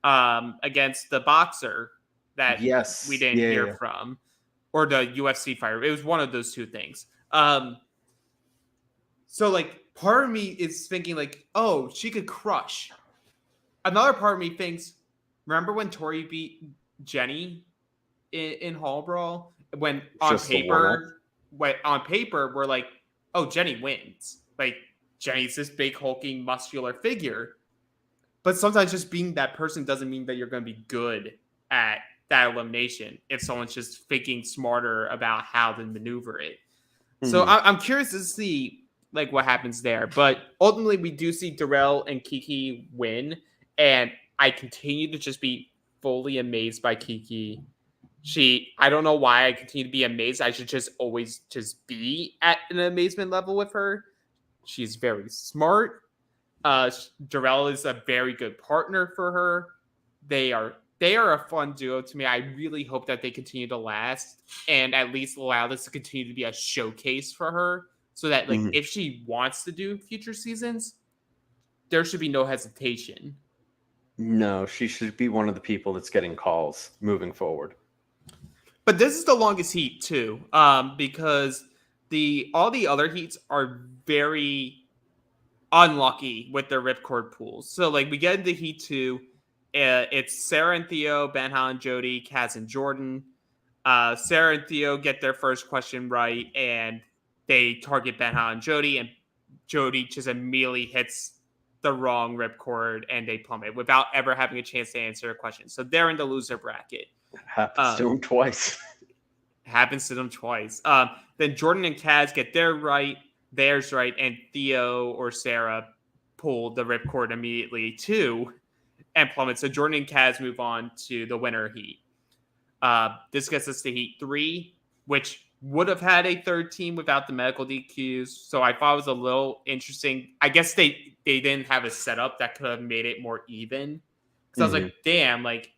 against the boxer that we didn't hear from, or the UFC fighter. It was one of those two things. So like, part of me is thinking like, oh, she could crush. Another part of me thinks, remember when Tori beat Jenny in Hall Brawl? When on paper, we're like, oh, Jenny wins. Like, Jenny's this big, hulking, muscular figure. But sometimes just being that person doesn't mean that you're going to be good at that elimination if someone's just thinking smarter about how to maneuver it. So I'm curious to see like what happens there. But ultimately, we do see Darrell and Kiki win. And I continue to just be fully amazed by Kiki. I don't know why I continue to be amazed. I should just always just be at an amazement level with her. She's very smart. Darrell is a very good partner for her. They are a fun duo to me. I really hope that they continue to last and at least allow this to continue to be a showcase for her, so that like if she wants to do future seasons, there should be no hesitation. No, she should be one of the people that's getting calls moving forward. But this is the longest heat too, because all the other heats are very unlucky with their ripcord pools. So like, we get into heat 2, it's Sarah and Theo, Benha and Jody, Kaz and Jordan. Sarah and Theo get their first question right, and they target Benha and Jody, and Jody just immediately hits the wrong ripcord, and they plummet without ever having a chance to answer a question. So they're in the loser bracket. Happens to them twice. Happens to them twice. Then Jordan and Kaz get theirs right, and Theo or Sarah pull the ripcord immediately too and plummet. So Jordan and Kaz move on to the winner heat. This gets us to Heat 3, which would have had a third team without the medical DQs. So I thought it was a little interesting. I guess they didn't have a setup that could have made it more even. Because I was like, damn, like,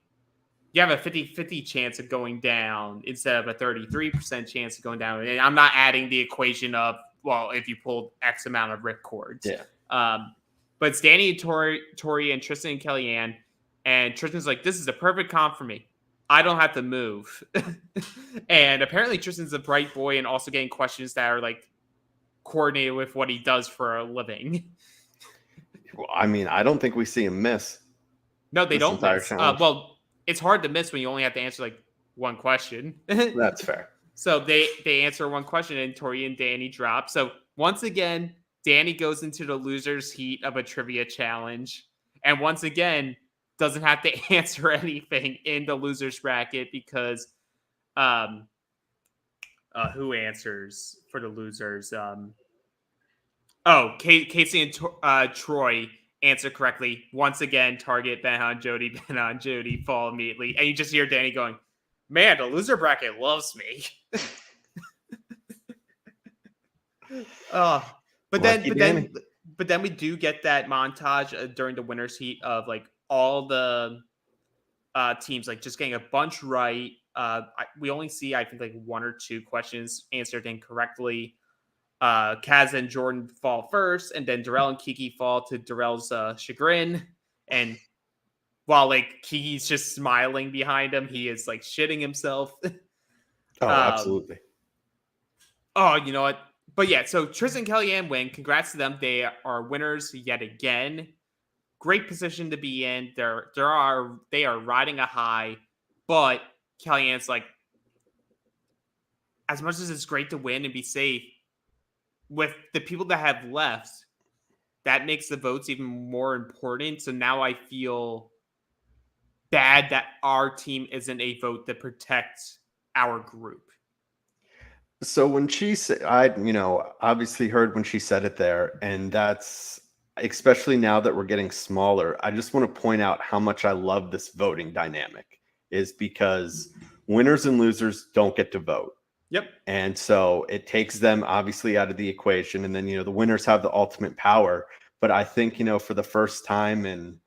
you have a 50-50 chance of going down instead of a 33% chance of going down. And I'm not adding the equation of, well, if you pulled X amount of ripcords. Yeah. But it's Danny and Tori and Tristan and Kellyanne. And Tristan's like, this is the perfect comp for me. I don't have to move. And apparently Tristan's a bright boy and also getting questions that are like coordinated with what he does for a living. Well, I mean, I don't think we see him miss. No, they don't miss. Well, it's hard to miss when you only have to answer like one question. That's fair. So they answer one question and Tori and Danny drop. So once again, Danny goes into the loser's heat of a trivia challenge. And once again, doesn't have to answer anything in the loser's bracket because who answers for the losers? Casey and Troy answer correctly. Once again, target Ben Jody fall immediately. And you just hear Danny going, man, the loser bracket loves me. But then we do get that montage during the winner's heat of like all the teams like just getting a bunch right. We only see, I think, like one or two questions answered incorrectly. Kaz and Jordan fall first, and then Darrell and Kiki fall to Darrell's chagrin. And while like Kiki's just smiling behind him, he is like shitting himself. Oh, absolutely. You know what? But yeah, so Tristan and Kellyanne win. Congrats to them. They are winners yet again. Great position to be in. They are riding a high, but Kellyanne's like, as much as it's great to win and be safe, with the people that have left, that makes the votes even more important. So now I feel bad that our team isn't a vote that protects our group. So when she said, I obviously heard when she said it there, and that's especially now that we're getting smaller. I just want to point out how much I love this voting dynamic is because winners and losers don't get to vote. Yep. And so it takes them obviously out of the equation. And then, the winners have the ultimate power. But I think, for the first time in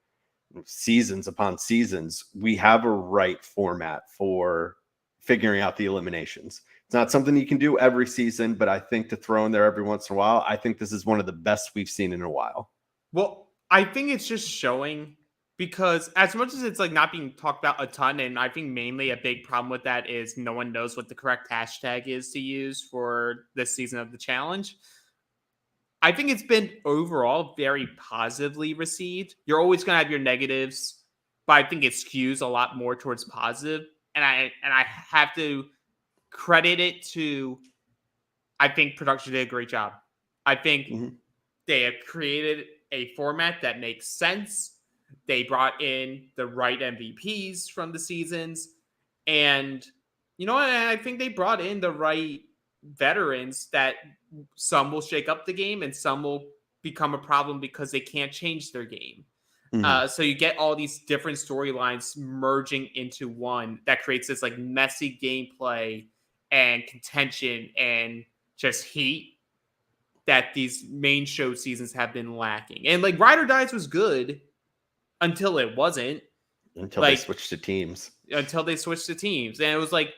seasons upon seasons, we have a right format for figuring out the eliminations. It's not something you can do every season, but I think to throw in there every once in a while, I think this is one of the best we've seen in a while. Well, I think it's just showing because as much as it's like not being talked about a ton, and I think mainly a big problem with that is no one knows what the correct hashtag is to use for this season of the challenge. I think it's been overall very positively received. You're always going to have your negatives, but I think it skews a lot more towards positive. And I have to credit it to, I think production did a great job. I think they have created a format that makes sense. They brought in the right MVPs from the seasons. And, I think they brought in the right veterans that some will shake up the game and some will become a problem because they can't change their game. So you get all these different storylines merging into one that creates this like messy gameplay and contention and just heat that these main show seasons have been lacking. And like Ride or Dies was good until it wasn't. Until they switched to teams. And it was like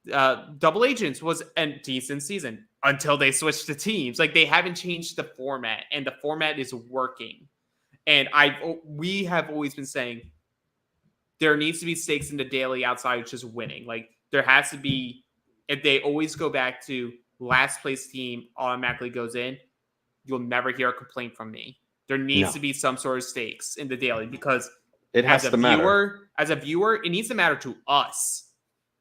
Double Agents was a decent season until they switched to teams. Like they haven't changed the format and the format is working. And we have always been saying there needs to be stakes in the daily outside of just winning. Like there has to be, if they always go back to last place team automatically goes in, you'll never hear a complaint from me. There needs to be some sort of stakes in the daily because it has to matter. As a viewer, it needs to matter to us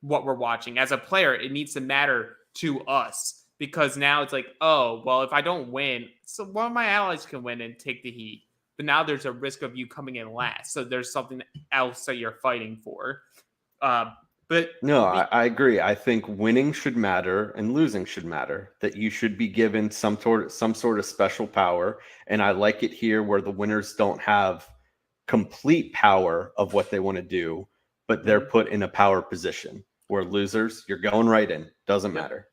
what we're watching. As a player, it needs to matter to us because now it's like, oh, well, if I don't win, so one of my allies can win and take the heat. But now there's a risk of you coming in last. So there's something else that you're fighting for. But no, I agree. I think winning should matter and losing should matter. That you should be given some sort of special power. And I like it here where the winners don't have complete power of what they want to do, but they're put in a power position. Where losers, you're going right in. Doesn't matter.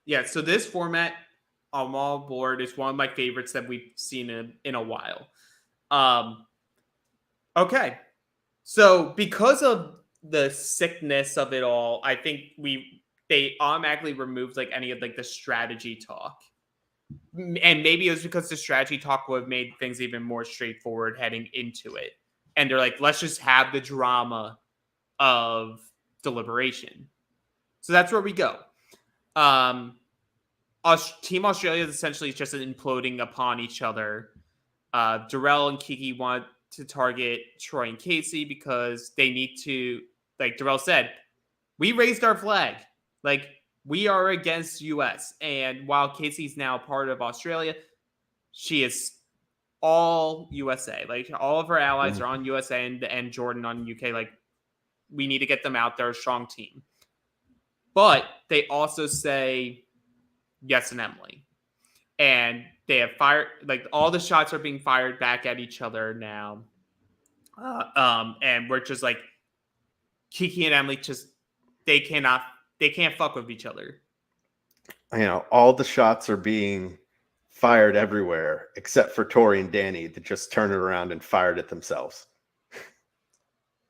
Yeah. So this format, I'm all board. Is one of my favorites that we've seen in a while. Okay. So because of the sickness of it all, I think they automatically removed like any of like the strategy talk. And maybe it was because the strategy talk would have made things even more straightforward heading into it. And they're like, let's just have the drama of Deliberation. So that's where we go. Team Australia is essentially just imploding upon each other. Darrell and Kiki want to target Troy and Casey because they need to, like Darrell said, we raised our flag. Like, we are against US. And while Casey's now part of Australia, she is all USA. Like, all of her allies are on USA and Jordan on UK. Like, we need to get them out there, a strong team. But they also say yes and Emily. And they have fired, like, all the shots are being fired back at each other now. And we're just like, Kiki and Emily just, they can't fuck with each other. You know, all the shots are being fired everywhere except for Tori and Danny that just turned it around and fired it themselves.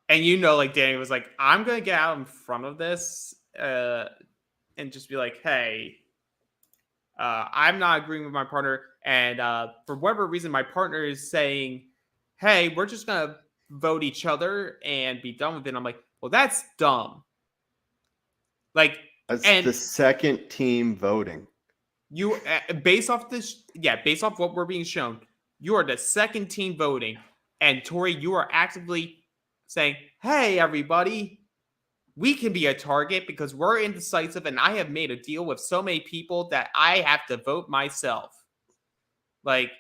And you know, like, Danny was like, I'm going to get out in front of this and just be like, hey, I'm not agreeing with my partner. And for whatever reason, my partner is saying, hey, we're just going to vote each other and be done with it. And I'm like, well, that's dumb. Like, that's the second team voting. You, based off what we're being shown, you are the second team voting. And Tori, you are actively saying, hey, everybody, we can be a target because we're indecisive and I have made a deal with so many people that I have to vote myself. Like,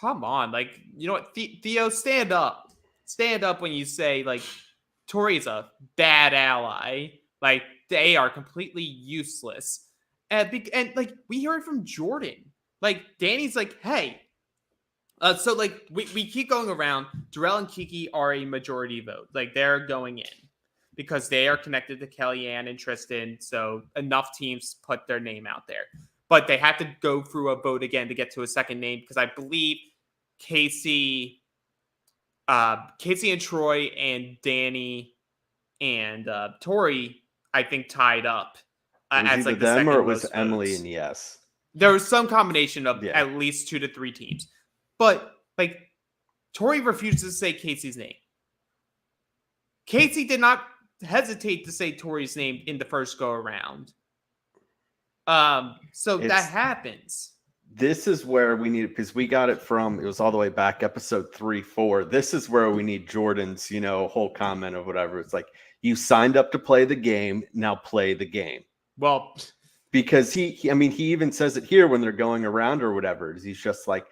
come on. Like, you know what? Theo, stand up. Stand up when you say, like, Tori is a bad ally. Like, they are completely useless. And like, we hear it from Jordan. Like, Danny's like, hey. So, like, we keep going around. Darrell and Kiki are a majority vote. Like, they're going in because they are connected to Kellyanne and Tristan. So, enough teams put their name out there. But they have to go through a vote again to get to a second name because I believe Casey and Troy and Danny and Tori, I think, tied up as like the them, second or it was most Emily votes. and yes. There was some combination of at least 2 to 3 teams, but like Tori refused to say Casey's name. Casey did not hesitate to say Tori's name in the first go around. So that happens. This is where we need, because we got it from, it was all the way back episode 3-4. This is where we need Jordan's, whole comment of whatever. It's like, you signed up to play the game, now play the game. Well, because he even says it here when they're going around or whatever. He's just like,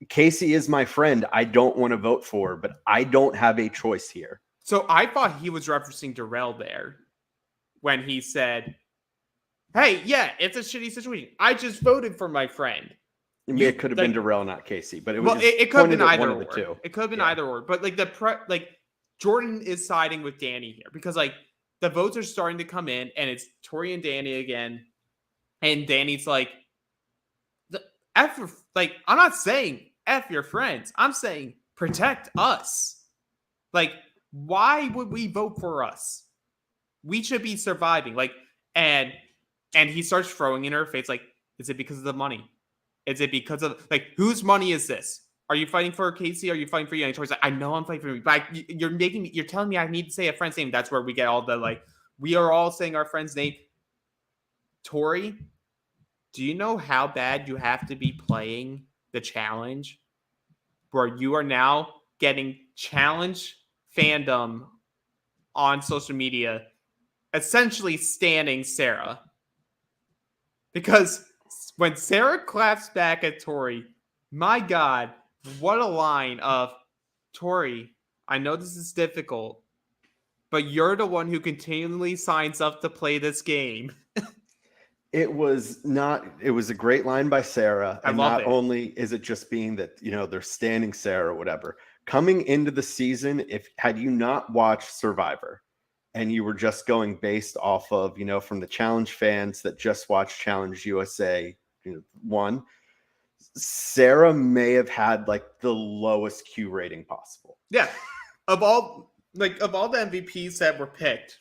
Casey is my friend. I don't want to vote for her, but I don't have a choice here. So I thought he was referencing Darrell there when he said, hey, yeah, it's a shitty situation. I just voted for my friend. It could have been Darrell, not Casey, but it was it could have been either or. It could have been either or. But like Jordan is siding with Danny here because like the votes are starting to come in and it's Tori and Danny again. And Danny's like, I'm not saying F your friends. I'm saying protect us. Like, why would we vote for us? We should be surviving. Like, and he starts throwing in her face, like, is it because of the money? Is it because of, like, whose money is this? Are you fighting for Casey? Are you fighting for you? And Tori's like, I know I'm fighting for me, but you're telling me I need to say a friend's name. That's where we get all the, like, we are all saying our friend's name. Tori, do you know how bad you have to be playing the challenge where you are now getting challenge fandom on social media essentially standing Sarah. Because when Sarah claps back at Tori, my God, what a line of, Tori, I know this is difficult, but you're the one who continually signs up to play this game. It was a great line by Sarah. I And love not it. only is it just being that, they're standing Sarah or whatever. Coming into the season, had you not watched Survivor and you were just going based off of, from the Challenge fans that just watched Challenge USA 1, Sarah may have had like the lowest Q rating possible. Yeah. Of all the MVPs that were picked,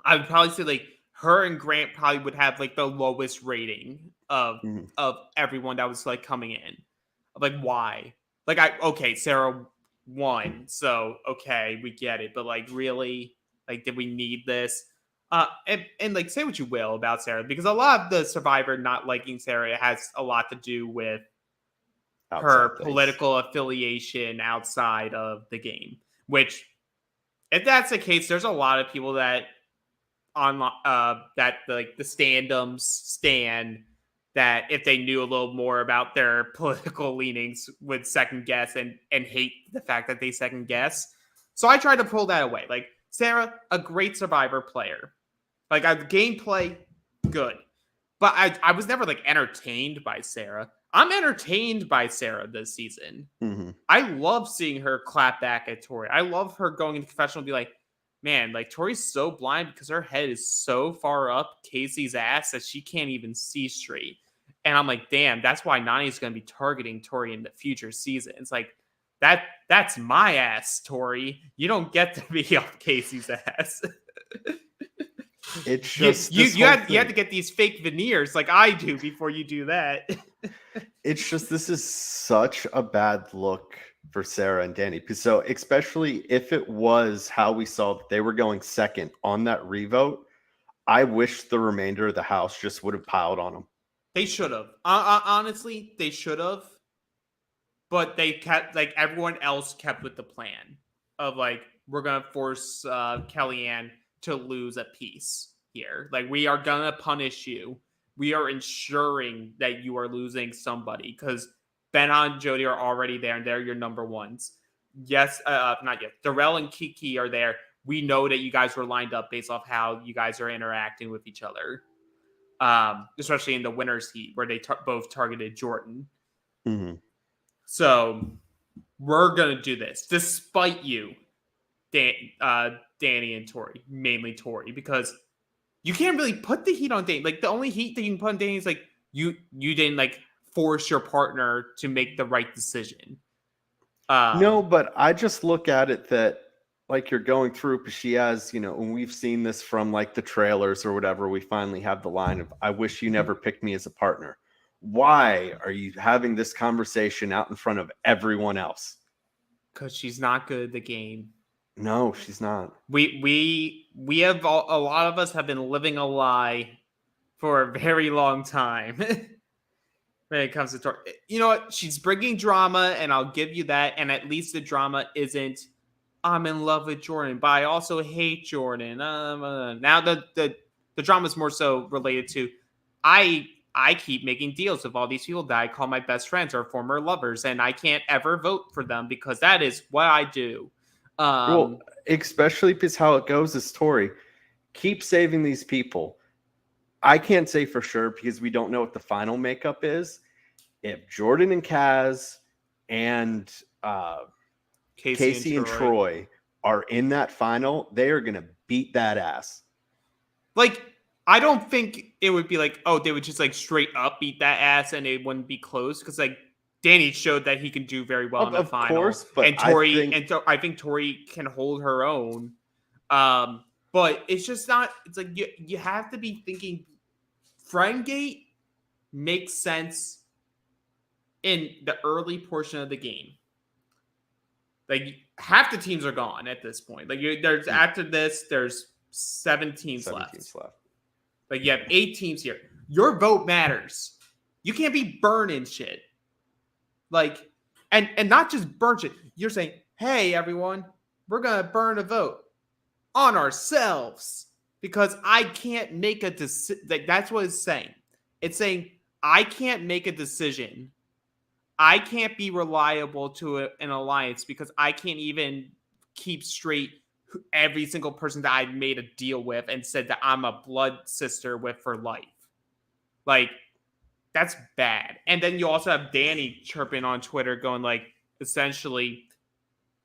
I would probably say like her and Grant probably would have like the lowest rating of everyone that was like coming in. Like, why? Like, Sarah won, so okay, we get it. But like, really, like, did we need this? And like, say what you will about Sarah, because a lot of the Survivor not liking Sarah has a lot to do with her political affiliation outside of the game. Which, if that's the case, there's a lot of people that that like the standums stand that if they knew a little more about their political leanings would second guess and hate the fact that they second guess. So I tried to pull that away. Like, Sarah, a great Survivor player. Like, gameplay, good. But I was never like entertained by Sarah. I'm entertained by Sarah this season. Mm-hmm. I love seeing her clap back at Tori. I love her going into confessional and be like, man, like, Tori's so blind because her head is so far up Casey's ass that she can't even see straight. And I'm like, damn, that's why Nani's going to be targeting Tori in the future seasons. Like, that's my ass, Tori. You don't get to be up Casey's ass. It's just you have to get these fake veneers like I do before you do that. It's just, this is such a bad look for Sarah and Danny. So especially if it was how we saw that they were going second on that revote, I wish the remainder of the house just would have piled on them. They should have. Honestly, they should have. But they kept, like, everyone else kept with the plan of, like, we're going to force Kellyanne to lose a piece here. Like, we are going to punish you. We are ensuring that you are losing somebody because Benon and Jody are already there and they're your number ones. Yes, not yet. Darrell and Kiki are there. We know that you guys were lined up based off how you guys are interacting with each other. Especially in the winner's heat where they both targeted Jordan. Mm-hmm. So we're going to do this despite you, Danny and Tori, mainly Tori, because you can't really put the heat on Danny. Like, the only heat that you can put on Danny is like you didn't like force your partner to make the right decision. No, but I just look at it that, like, you're going through, because she has, and we've seen this from like the trailers or whatever, we finally have the line of, I wish you never picked me as a partner. Why are you having this conversation out in front of everyone else? Because she's not good at the game. No, she's not. We have a lot of us have been living a lie for a very long time when it comes to Tori. You know what? She's bringing drama, and I'll give you that. And at least the drama isn't, I'm in love with Jordan, but I also hate Jordan. Now the drama is more so related to, I keep making deals with all these people that I call my best friends or former lovers, and I can't ever vote for them because that is what I do. Well, especially because how it goes is, Tori, keep saving these people. I can't say for sure because we don't know what the final makeup is. If Jordan and Kaz and Casey and Troy are in that final, they are going to beat that ass. Like, I don't think it would be like, oh, they would just like straight up beat that ass and it wouldn't be close, because like Danny showed that he can do very well in the final. Of course, but and Tori I think Tori can hold her own. But it's just not. It's like you have to be thinking. Friendgate makes sense in the early portion of the game. Like, half the teams are gone at this point. Like, there's after this, there's 7 teams left. Like, you have 8 teams here. Your vote matters. You can't be burning shit. Like, and not just burn shit. You're saying, hey, everyone, we're going to burn a vote on ourselves. because I can't make a decision. Like, that's what it's saying. It's saying I can't make a decision. I can't be reliable to an alliance because I can't even keep straight every single person that I've made a deal with and said that I'm a blood sister with for life. Like, that's bad. And then you also have Danny chirping on Twitter going, like, essentially,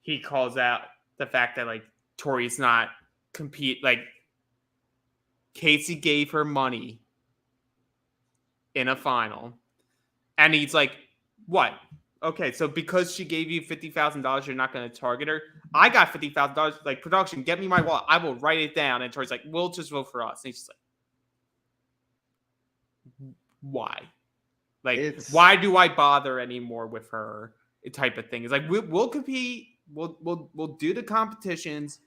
he calls out the fact that, like, Tori's not compete. Like, Casey gave her money in a final. And he's like, what? Okay, so because she gave you $50,000, you're not going to target her? I got $50,000. Like, production, get me my wallet. I will write it down. And Tori's like, we'll just vote for us. And he's just like, why? Like, why do I bother anymore with her? Type of thing. It's like, we'll compete. We'll do the competitions.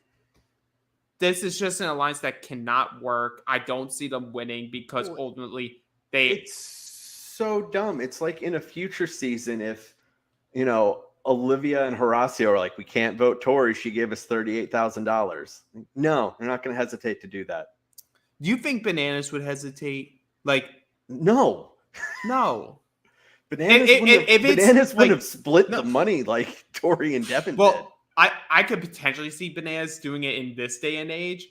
This is just an alliance that cannot work. I don't see them winning because ultimately it's so dumb. It's like in a future season, if Olivia and Horacio are like, we can't vote Tori. She gave us $38,000. No, they're not going to hesitate to do that. Do you think Bananas would hesitate? Like, no. Bananas wouldn't have split the money like Tori and Devin did. I could potentially see Bananas doing it in this day and age,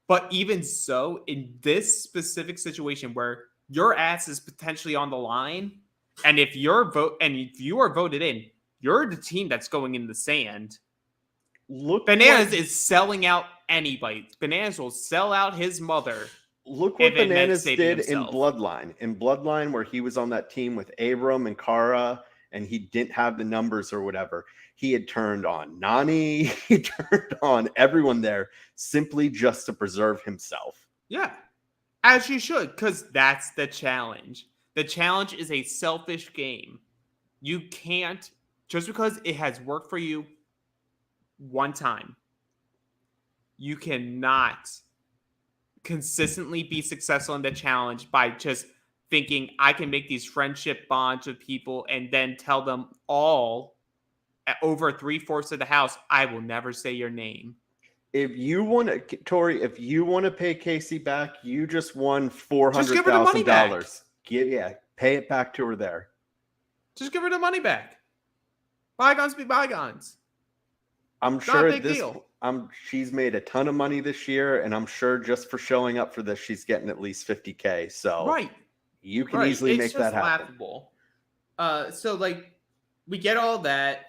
but even so, in this specific situation where your ass is potentially on the line, and if you are voted in, you're the team that's going in the sand. Bananas is selling out anybody. Bananas will sell out his mother. Look what Bananas did in Bloodline. In Bloodline, where he was on that team with Abram and Kara, and he didn't have the numbers or whatever. He had turned on Nani. He turned on everyone there simply just to preserve himself. Yeah, as you should, because that's the challenge. The challenge is a selfish game. You can't, just because it has worked for you one time, you cannot consistently be successful in the challenge by just thinking I can make these friendship bonds with people and then tell them all at over 3/4 of the house, I will never say your name. If you want to, Tori, if you want to pay Casey back, you just won $400,000. Pay it back to her there. Just give her the money back. Bygones be bygones. I'm sure she's made a ton of money this year, and I'm sure just for showing up for this, she's getting at least $50K. So you can easily make that happen. Laughable. So like, we get all that.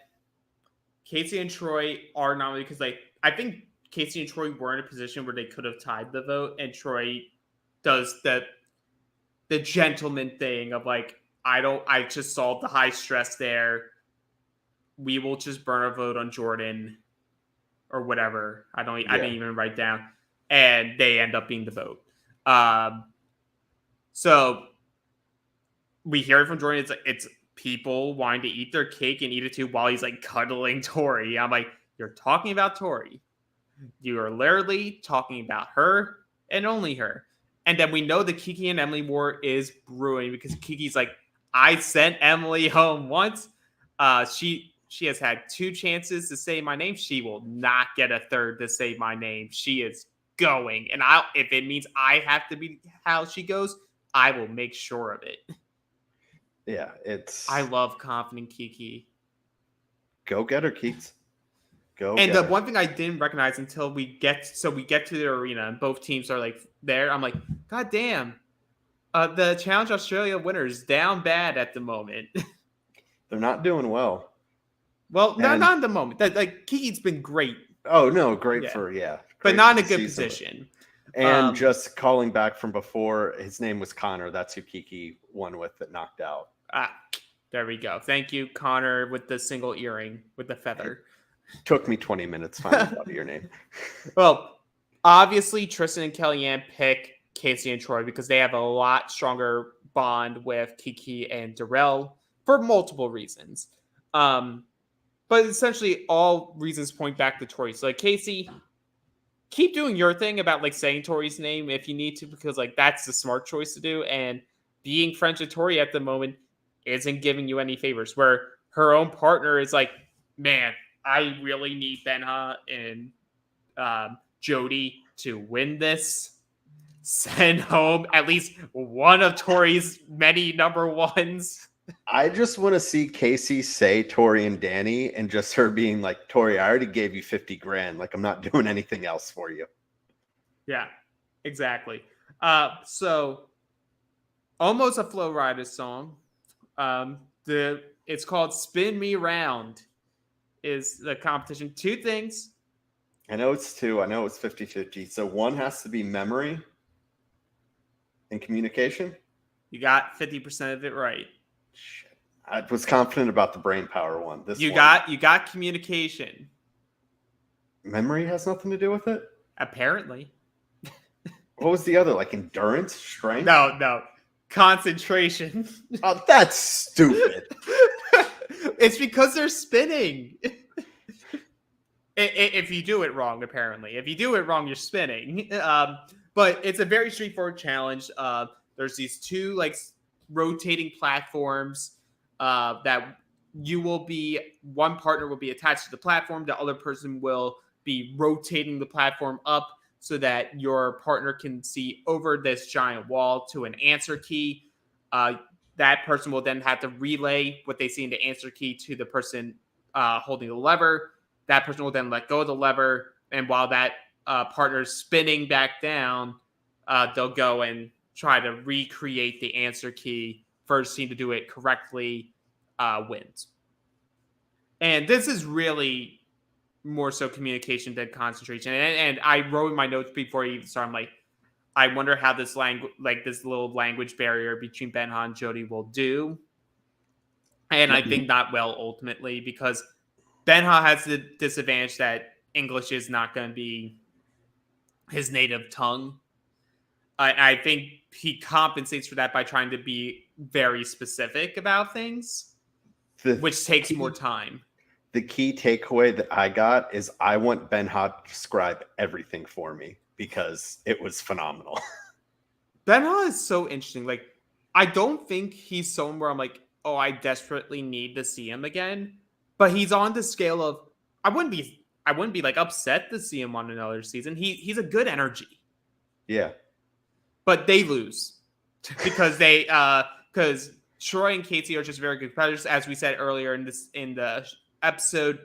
Casey and Troy are nominated because, like, I think Casey and Troy were in a position where they could have tied the vote, and Troy does the gentleman thing of like, I just solved the high stress there. We will just burn a vote on Jordan or whatever. I didn't even write down, and they end up being the vote. So we hear it from Jordan. It's people wanting to eat their cake and eat it too while he's like cuddling Tori. I'm like, you're talking about Tori. You are literally talking about her and only her. And then we know the Kiki and Emily war is brewing because Kiki's like, I sent Emily home once. She has had 2 chances to say my name. She will not get a third to say my name. She is going. And if it means I have to be how she goes, I will make sure of it. Yeah, I love confident Kiki. Go get her, Keeks. And the one thing I didn't recognize until we get to the arena and both teams are like there, I'm like, God damn. The Challenge Australia winners down bad at the moment. They're not doing well. Well, not in the moment. Like, Kiki's been great. Oh no, great, but not in a good position. And just calling back from before, his name was Connor. That's who Kiki won with that knocked out. There we go. Thank you, Connor, with the single earring with the feather. It took me 20 minutes finding out your name. Well, obviously Tristan and Kellyanne pick Casey and Troy because they have a lot stronger bond with Kiki and Darrell for multiple reasons. But essentially all reasons point back to Tori. So like, Casey, keep doing your thing about like saying Tori's name if you need to, because like that's the smart choice to do. And being friends with Tori at the moment isn't giving you any favors, where her own partner is like, man, I really need Benha and Jody to win this. send home at least one of Tori's many number ones. I just want to see Casey say Tori and Danny, and just her being like, Tori, I already gave you 50 grand. Like, I'm not doing anything else for you. Yeah, exactly. So almost a Flow Rider song. It's called Spin Me Round is the competition. Two things. I know it's two. I know it's 50-50. So one has to be memory and communication. You got 50% of it right. Shit. I was confident about the brain power one. You got communication. Memory has nothing to do with it? Apparently. What was the other? Like endurance, strength? No. Concentration. Oh, that's stupid. It's because they're spinning. If you do it wrong, apparently. If you do it wrong, you're spinning. But it's a very straightforward challenge. There's these two like rotating platforms that one partner will be attached to the platform. The other person will be rotating the platform up so that your partner can see over this giant wall to an answer key. That person will then have to relay what they see in the answer key to the person holding the lever. That person will then let go of the lever. And while that partner's spinning back down, they'll go and try to recreate the answer key. First team to do it correctly wins. And this is really more so communication than concentration. And I wrote in my notes before I even started, I'm like, I wonder how this this little language barrier between Benha and Jody will do. And I think not well ultimately, because Benha has the disadvantage that English is not going to be his native tongue. I think he compensates for that by trying to be very specific about things, which takes more time. The key takeaway that I got is I want Benha to describe everything for me because it was phenomenal. Benha is so interesting. Like, I don't think he's someone where I'm like, oh, I desperately need to see him again. But he's on the scale of I wouldn't be like upset to see him on another season. He's a good energy. Yeah. But they lose because because Troy and Casey are just very good competitors. As we said earlier in the episode,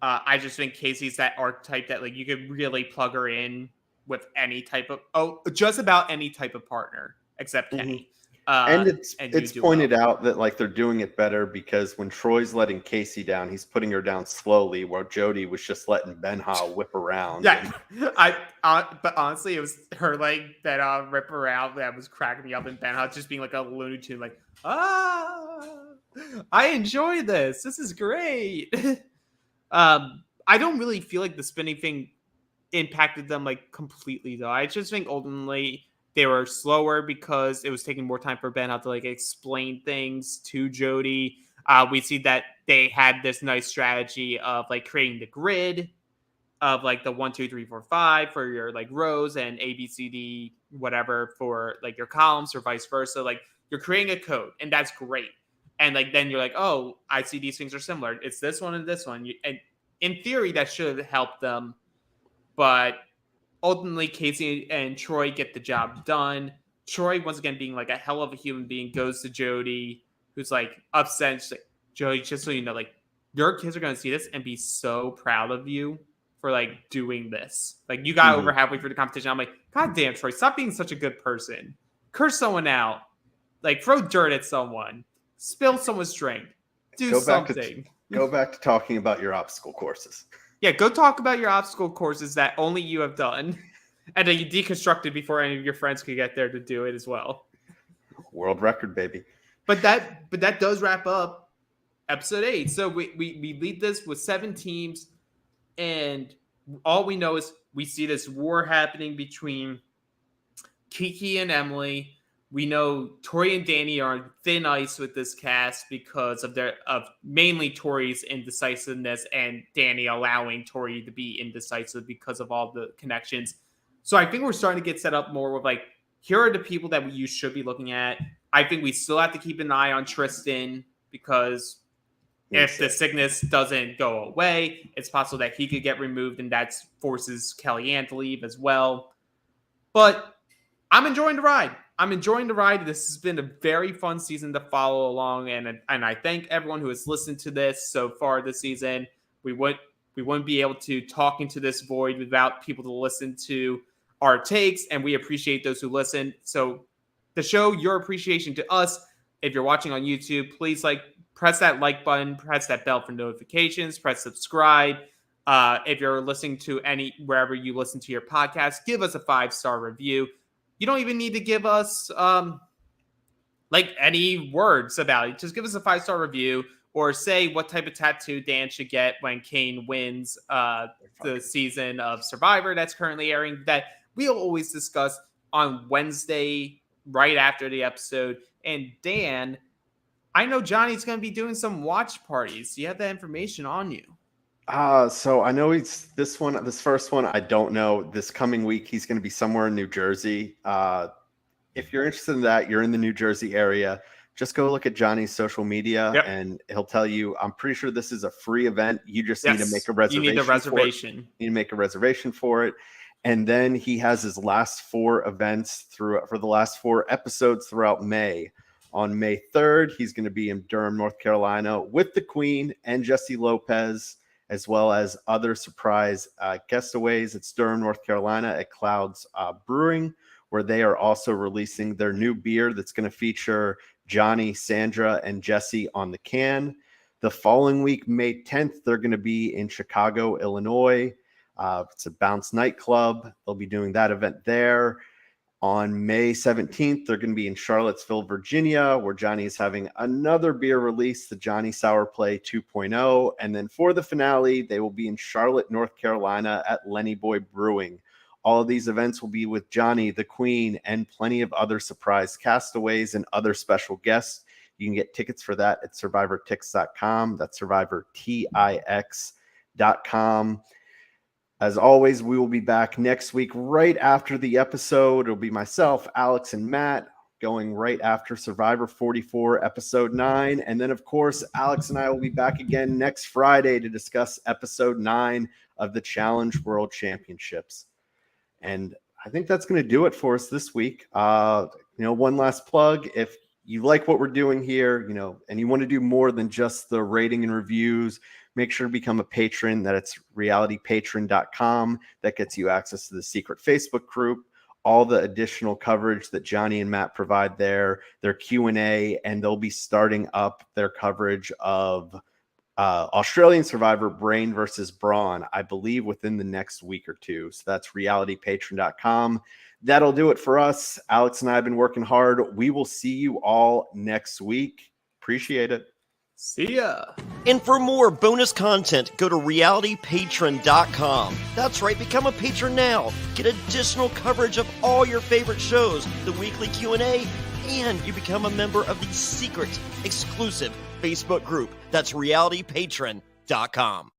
I just think Casey's that archetype that like you could really plug her in with any type of just about any type of partner except Kenny. And it's pointed out that like they're doing it better because when Troy's letting Casey down, he's putting her down slowly, while Jody was just letting Benha whip around. Yeah, but honestly, it was her like that rip around that was cracking me up, and Benha just being like a Looney Tune, like I enjoy this. This is great. I don't really feel like the spinning thing impacted them like completely though. I just think ultimately they were slower because it was taking more time for Ben to like explain things to Jody. We see that they had this nice strategy of like creating the grid of like the 1, 2, 3, 4, 5 for your like rows and A, B, C, D, whatever for like your columns or vice versa. Like you're creating a code and that's great. And like then you're like, oh, I see these things are similar. It's this one and this one. And in theory, that should have helped them. But ultimately, Casey and Troy get the job done. Troy, once again, being like a hell of a human being, goes to Jody, who's like upset. And she's like, Jody, just so you know, like your kids are going to see this and be so proud of you for like doing this. Like you got over halfway through the competition. I'm like, God damn, Troy, stop being such a good person. Curse someone out. Like throw dirt at someone. Spill someone's drink. Do something. Go back to talking about your obstacle courses. Yeah, go talk about your obstacle courses that only you have done and that you deconstructed before any of your friends could get there to do it as well. World record, baby. But that does wrap up episode 8. So we lead this with 7 teams, and all we know is we see this war happening between Kiki and Emily. We know Tori and Danny are on thin ice with this cast because of mainly Tori's indecisiveness and Danny allowing Tori to be indecisive because of all the connections. So I think we're starting to get set up more with like, here are the people that you should be looking at. I think we still have to keep an eye on Tristan because if the sickness doesn't go away, it's possible that he could get removed and that forces Kellyanne to leave as well. But I'm enjoying the ride. This has been a very fun season to follow along, and I thank everyone who has listened to this so far this season. We wouldn't be able to talk into this void without people to listen to our takes, and we appreciate those who listen. So to show your appreciation to us, if you're watching on YouTube, please press that like button, press that bell for notifications, press subscribe. If you're listening to wherever you listen to your podcast, give us a 5-star review. You don't even need to give us any words about it. Just give us a 5-star review, or say what type of tattoo Dan should get when Kane wins the season of Survivor that's currently airing, that we'll always discuss on Wednesday right after the episode. And Dan, I know Johnny's going to be doing some watch parties. Do you have that information on you? So I know this first one, I don't know. This coming week, he's going to be somewhere in New Jersey. If you're interested in that, you're in the New Jersey area, just go look at Johnny's social media, and he'll tell you. I'm pretty sure this is a free event. You just need to make a reservation. You need a reservation. You need to make a reservation for it. And then he has his last 4 events for the last 4 episodes throughout May. On May 3rd, he's going to be in Durham, North Carolina with the Queen and Jesse Lopez, as well as other surprise guestaways. It's Durham, North Carolina at Clouds Brewing, where they are also releasing their new beer that's going to feature Johnny, Sandra, and Jesse on the can. The following week, May 10th, they're going to be in Chicago, Illinois. It's a Bounce nightclub. They'll be doing that event there. On May 17th, they're going to be in Charlottesville, Virginia, where Johnny is having another beer release, the Johnny Sour Play 2.0. And then for the finale, they will be in Charlotte, North Carolina at Lenny Boy Brewing. All of these events will be with Johnny, the Queen, and plenty of other surprise castaways and other special guests. You can get tickets for that at survivortix.com. That's survivortix.com. As always, we will be back next week right after the episode. It'll be myself, Alex, and Matt going right after Survivor 44, Episode 9. And then, of course, Alex and I will be back again next Friday to discuss Episode 9 of the Challenge World Championships. And I think that's going to do it for us this week. One last plug. If you like what we're doing here, and you want to do more than just the rating and reviews, make sure to become a patron. That's realitypatron.com. That gets you access to the secret Facebook group, all the additional coverage that Johnny and Matt provide there, their Q&A, and they'll be starting up their coverage of Australian Survivor Brain versus Brawn, I believe, within the next week or two. So that's realitypatron.com. That'll do it for us. Alex and I have been working hard. We will see you all next week. Appreciate it. See ya. And for more bonus content, go to realitypatron.com. That's right, become a patron now. Get additional coverage of all your favorite shows, the weekly Q&A, and you become a member of the secret, exclusive Facebook group. That's realitypatron.com.